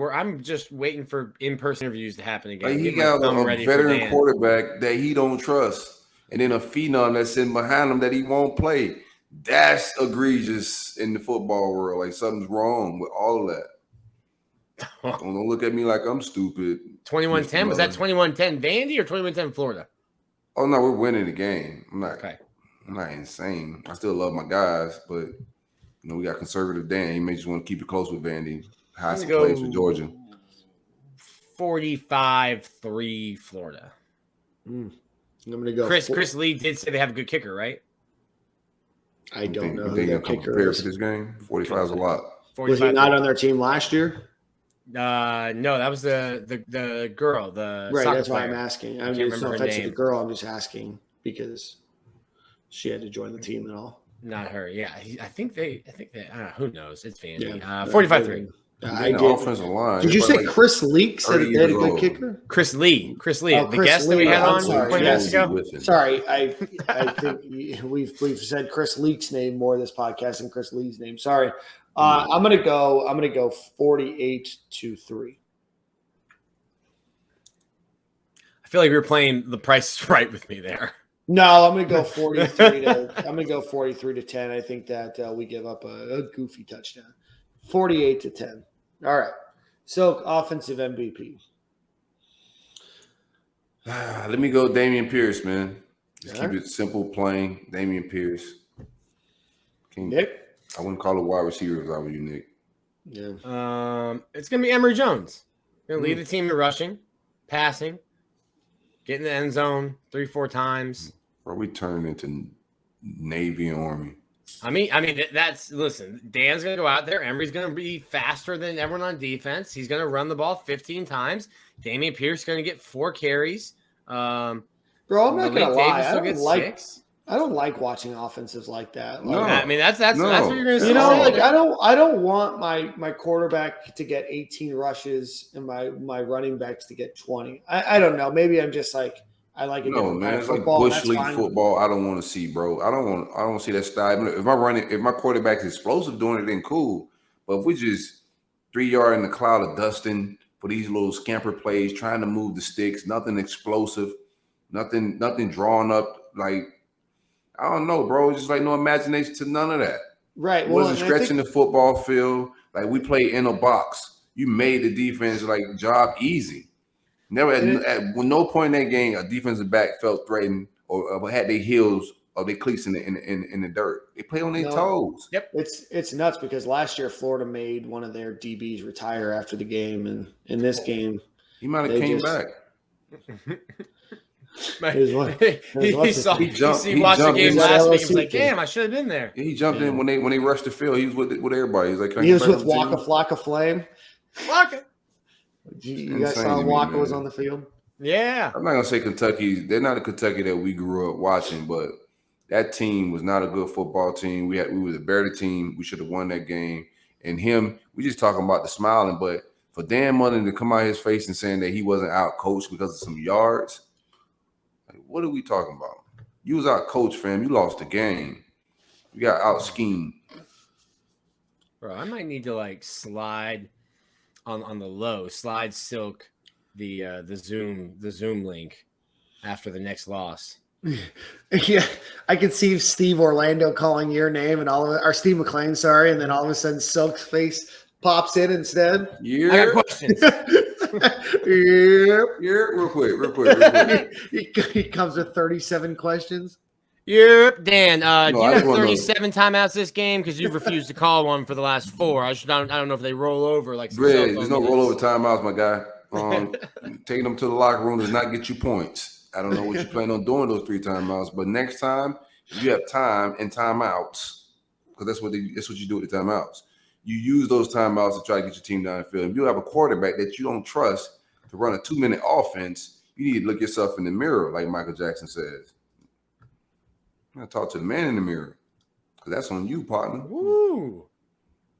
S6: waiting for in-person interviews to happen again.
S4: Like, he got a veteran quarterback that he don't trust, and then a phenom that's sitting behind him that he won't play. That's egregious in the football world. Like, something's wrong with all of that. Don't look at me like I'm stupid.
S6: 21-10? Was that 21-10 Vandy or 21-10 Florida?
S4: Oh no, we're winning the game. I'm not insane. I still love my guys, but we got conservative Dan. He may just want to keep it close with Vandy. High plays for Georgia.
S6: 45-3 Florida.
S5: I'm gonna go.
S6: Chris Lee did say they have a good kicker, right?
S5: I don't know.
S4: They gonna come prepared for this game. 45 is a lot.
S5: Was he not on their team last year?
S6: No, that was the girl. The
S5: right.
S6: soccer
S5: That's why
S6: player.
S5: I'm asking.
S6: I can't remember her name.
S5: The girl. I'm just asking because she had to join the team and all.
S6: Not her. Yeah, I think they. Who knows? It's Vandy. 45-3.
S5: I did.
S4: Offensive line.
S5: Did you say Chris Leak said that they had a good kicker?
S6: Chris Lee.
S5: Oh,
S6: The guest that we had on 20 minutes ago.
S5: Sorry, I think we've said Chris Leak's name more this podcast than Chris Lee's name. Sorry. I'm gonna go 48-3.
S6: I feel like we were playing The Price is Right with me there.
S5: No, I'm gonna go 43 to 10. I think that we give up a goofy touchdown. 48-10. All right. So offensive MVP.
S4: Let me go Dameon Pierce, man. Just keep it simple, plain. Dameon Pierce.
S5: Nick?
S4: I wouldn't call it wide receiver if I were you, Nick.
S5: Yeah.
S6: It's gonna be Emory Jones. Gonna lead the team in rushing, passing, get in the end zone 3-4 times.
S4: Bro, we turned into Navy and Army.
S6: I mean, listen, Dan's going to go out there. Emory's going to be faster than everyone on defense. He's going to run the ball 15 times. Dameon Pierce is going to get 4 carries.
S5: Bro, I'm not going to lie. I don't like watching offenses like that.
S6: No. I mean, that's what you're going to see.
S5: I don't want my quarterback to get 18 rushes and my running backs to get 20. I don't know. Maybe I'm just like, I like it.
S4: No, man, it's like Bush League football. I don't want to see, bro. I don't want to see that style. If my quarterback's explosive doing it, then cool. But if we just 3 yard in the cloud of dusting for these little scamper plays, trying to move the sticks, nothing explosive, nothing drawn up. Like, I don't know, bro. It's just like no imagination to none of that.
S5: Right.
S4: Wasn't stretching the football field. Like, we play in a box. You made the defense job easy. Never at no point in that game a defensive back felt threatened or had their heels their cleats in the dirt. They play on their toes.
S6: Yep.
S5: It's nuts because last year Florida made one of their DBs retire after the game, and in this game
S4: he might have came back.
S6: He watched the game last week and was like, damn, I should have been there.
S4: Yeah, he jumped in when they rushed the field. He was with everybody. He's like,
S5: he was with Waka Flocka Flame.
S6: Waka.
S5: You guys saw Waka was on the field?
S6: Yeah.
S4: I'm not gonna say Kentucky. They're not a Kentucky that we grew up watching, but that team was not a good football team. We were the better team. We should have won that game. And we just talking about the smiling, but for Dan Mullen to come out his face and saying that he wasn't out coached because of some yards, like, what are we talking about? You was out coached, fam. You lost the game. You got out schemed.
S6: Bro, I might need to slide on the low, slide Silk the Zoom link after the next loss.
S5: Yeah, I could see Steve Orlando calling your name and or Steve McLean, sorry, and then all of a sudden Silk's face pops in instead.
S4: Yeah,
S6: I got questions.
S4: Real quick.
S5: He comes with 37 questions.
S6: Yep, Dan. Do you
S4: I
S6: have
S4: just wanna
S6: 37 timeouts this game? Because you've refused to call one for the last 4. I don't know if they roll over like.
S4: There's no rollover timeouts, my guy. Taking them to the locker room does not get you points. I don't know what you plan on doing those 3 timeouts, but next time if you have time and timeouts, because that's what you do with the timeouts. You use those timeouts to try to get your team down the field. If you have a quarterback that you don't trust to run a 2-minute offense, you need to look yourself in the mirror, like Michael Jackson says. I talk to the man in the mirror, because that's on you, partner.
S6: Woo!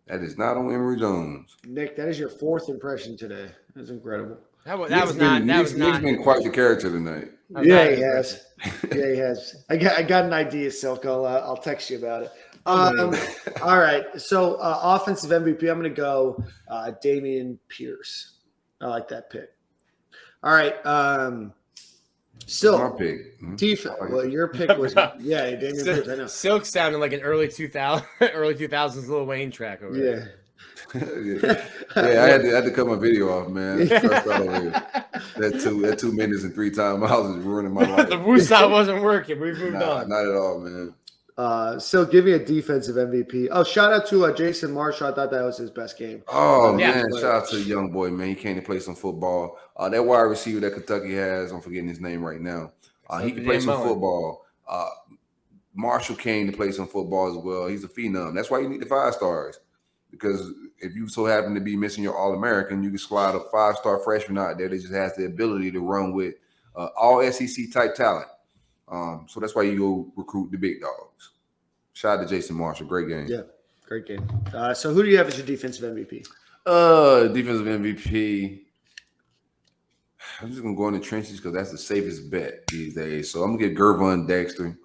S4: That is not on Emory Jones.
S5: Nick, that is your 4th impression today. That's incredible.
S4: Nick's been quite the character tonight.
S5: Yeah, he has. Yeah, he has. I got an idea, Silk. I'll text you about it. All right. So offensive MVP, I'm going to go Dameon Pierce. I like that pick. All right. So
S4: my pick.
S5: Defense. Well, your pick was Dameon Pierce. I know.
S6: Silk sounded like an early 2000s Lil Wayne track over there.
S4: Yeah, I had to cut my video off, man. That 2 minutes and 3 timeouts is ruining my life.
S6: The woosah wasn't working. We moved on.
S4: Not at all, man.
S5: So give me a defensive MVP. Oh, shout out to Jason Marshall. I thought that was his best game.
S4: Oh, man. Shout out to the young boy, man. He came to play some football. That wide receiver that Kentucky has, I'm forgetting his name right now. He can play some football. Marshall came to play some football as well. He's a phenom. That's why you need the 5 stars. Because if you so happen to be missing your All-American, you can slide a 5-star freshman out there that just has the ability to run with all SEC type talent. So that's why you go recruit the big dogs. Shout out to Jason Marshall. Great game.
S5: Yeah, great game. So who do you have as your defensive MVP?
S4: Defensive MVP. I'm just going to go in the trenches because that's the safest bet these days. So I'm going to get Gervon Dexter.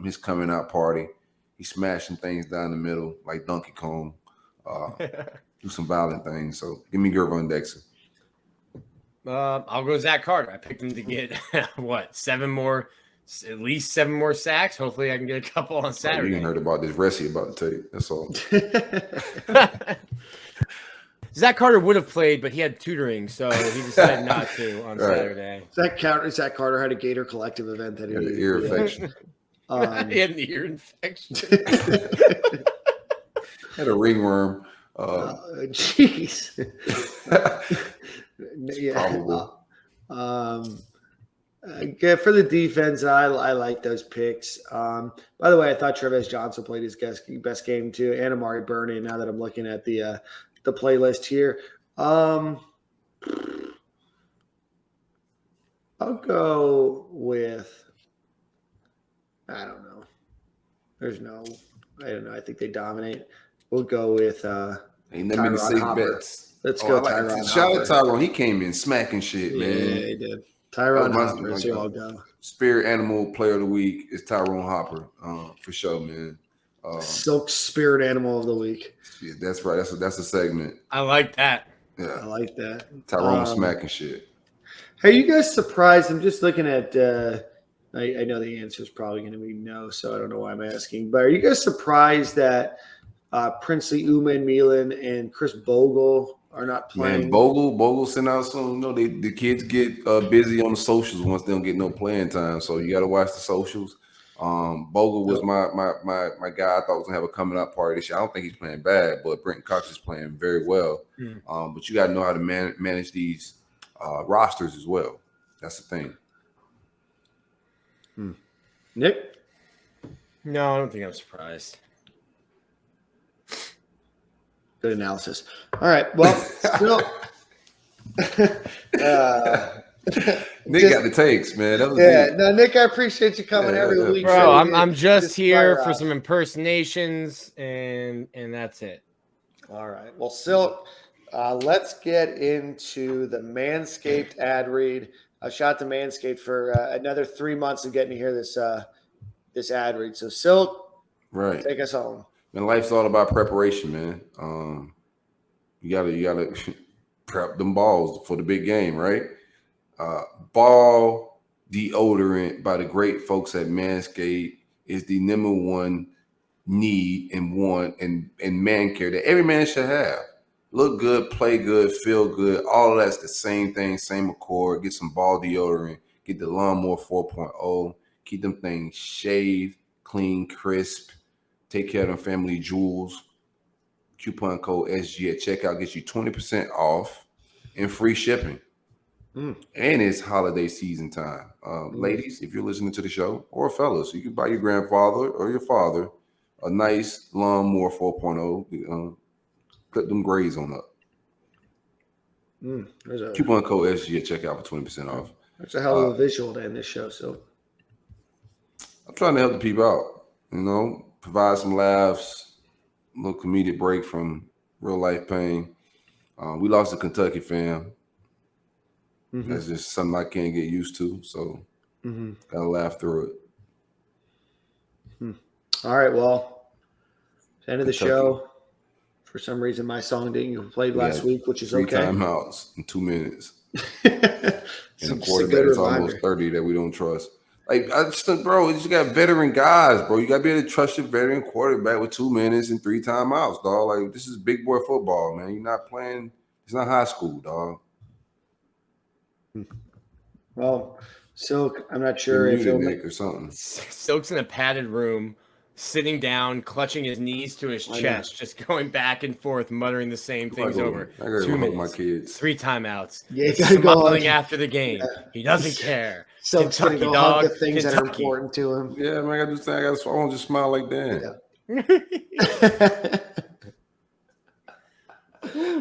S4: His coming out party. He's smashing things down the middle like Donkey Kong. Do some violent things. So give me Gervon Dexter.
S6: I'll go Zach Carter. I picked him to get at least 7 more sacks. Hopefully I can get a couple on Saturday.
S4: You heard about this Ressie about to tell you. That's all.
S6: Zach Carter would have played, but he had tutoring, so he decided not to on Saturday.
S5: Zach Carter had a Gator collective event that he
S4: had an ear infection.
S6: He had an ear infection.
S4: Had a ringworm.
S5: Jeez.
S4: Probable.
S5: For the defense, I like those picks. By the way, I thought Travis Johnson played his best game too, and Amari Burney. Now that I'm looking at the playlist here, I'll go with. I don't know. I don't know. I think they dominate. We'll go with
S4: ain't that many safe bets.
S5: Let's go Tyrone.
S4: Shout out Tyrone. He came in smacking shit, man.
S5: Yeah, he did. Tyrone Hopper. Let's all go.
S4: Spirit Animal Player of the Week is Tyrone Hopper, for sure, man.
S5: Silk Spirit Animal of the Week. Yeah,
S4: that's right. That's a segment.
S6: I like that.
S4: Yeah,
S5: I like that.
S4: Tyrone smacking shit.
S5: Are you guys surprised? I'm just looking at. I know the answer is probably going to be no, so I don't know why I'm asking. But are you guys surprised that Princely Uman Milan and Chris Bogle are not playing?
S4: Man, Bogle sent out some. The kids get busy on the socials once they don't get no playing time. So you got to watch the socials. Bogle was my guy. I thought was gonna have a coming up party this year. I don't think he's playing bad, but Brenton Cox is playing very well. But you got to know how to manage these rosters as well. That's the thing.
S5: Nick?
S6: No, I don't think I'm surprised.
S5: Good analysis. All right. Well, still,
S4: Nick got the takes, man. That was deep.
S5: No, Nick, I appreciate you coming every week.
S6: Bro, I'm just here for some impersonations, and that's it.
S5: All right. Well, Silk, let's get into the Manscaped ad read. Shout out to Manscaped for another 3 months of getting to hear this ad read. So, Silk,
S4: right,
S5: take us home.
S4: Man, life's all about preparation, man. You gotta prep them balls for the big game, right? Ball deodorant by the great folks at Manscaped is the number one need and man care that every man should have. Look good, play good, feel good. All of that's the same thing, same accord. Get some ball deodorant. Get the Lawnmower 4.0. Keep them things shaved, clean, crisp. Take care of them family jewels. Coupon code SG at checkout gets you 20% off and free shipping. And it's holiday season time. Ladies, if you're listening to the show, or fellas, you can buy your grandfather or your father a nice Lawnmower 4.0. Clip them grays on up. Coupon code SG at checkout for 20% off.
S5: That's a hell of a visual to end this show. So
S4: I'm trying to help the people out, provide some laughs, a little comedic break from real life pain. We lost to Kentucky, fam. That's just something I can't get used to. So gotta laugh through it.
S5: All right, well, end of the show. For some reason, my song didn't get played last week, which is
S4: 3
S5: okay.
S4: timeouts in 2 minutes. And a quarterback is almost 30 that we don't trust. Like, I just think, bro, you got veteran guys, bro. You got to be able to trust your veteran quarterback with 2 minutes and 3 timeouts, dog. Like, this is big boy football, man. You're not playing. It's not high school, dog.
S5: Well, Silk, I'm not sure if he'll
S4: Nick or something.
S6: Silk's in a padded room, sitting down, clutching his knees to his chest, just going back and forth, muttering the same things over.
S4: I gotta
S6: 2 minutes,
S4: my kids.
S6: 3 timeouts.
S5: Yeah, you gotta go
S6: smiling after the game. He doesn't care.
S5: Silk's gonna go
S6: dog,
S5: hug the things that are important to him.
S4: Yeah, man, I want to just smile like that.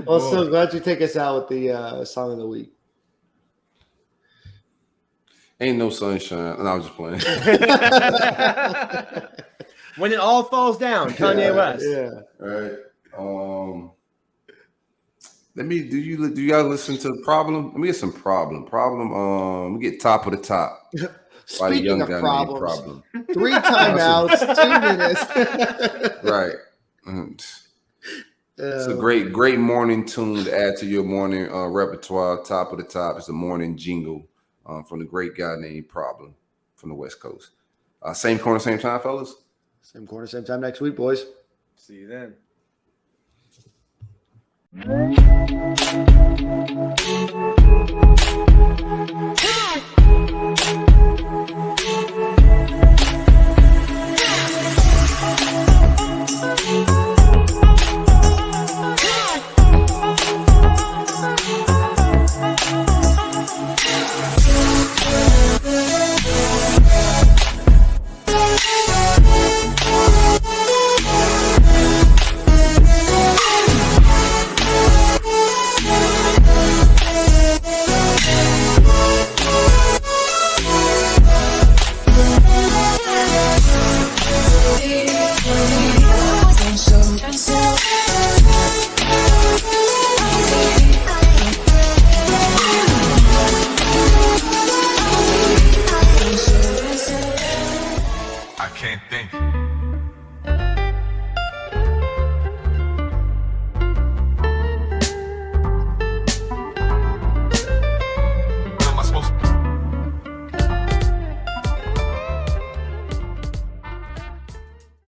S5: Well, so glad you take us out with the song of the week.
S4: Ain't no sunshine. No, I was just playing.
S6: When it all falls down, Kanye West.
S5: Yeah.
S4: All right. Do you guys listen to Problem? Let me get some Problem. Let me get Top of the Top.
S5: Speaking of problems, 3 timeouts, 2 minutes.
S4: Right. It's a great morning tune to add to your morning repertoire. Top of the Top is a morning jingle from the great guy named Problem from the West Coast. Same corner, same time, fellas.
S5: Same corner, same time next week, boys.
S6: See you then.
S2: I can't think.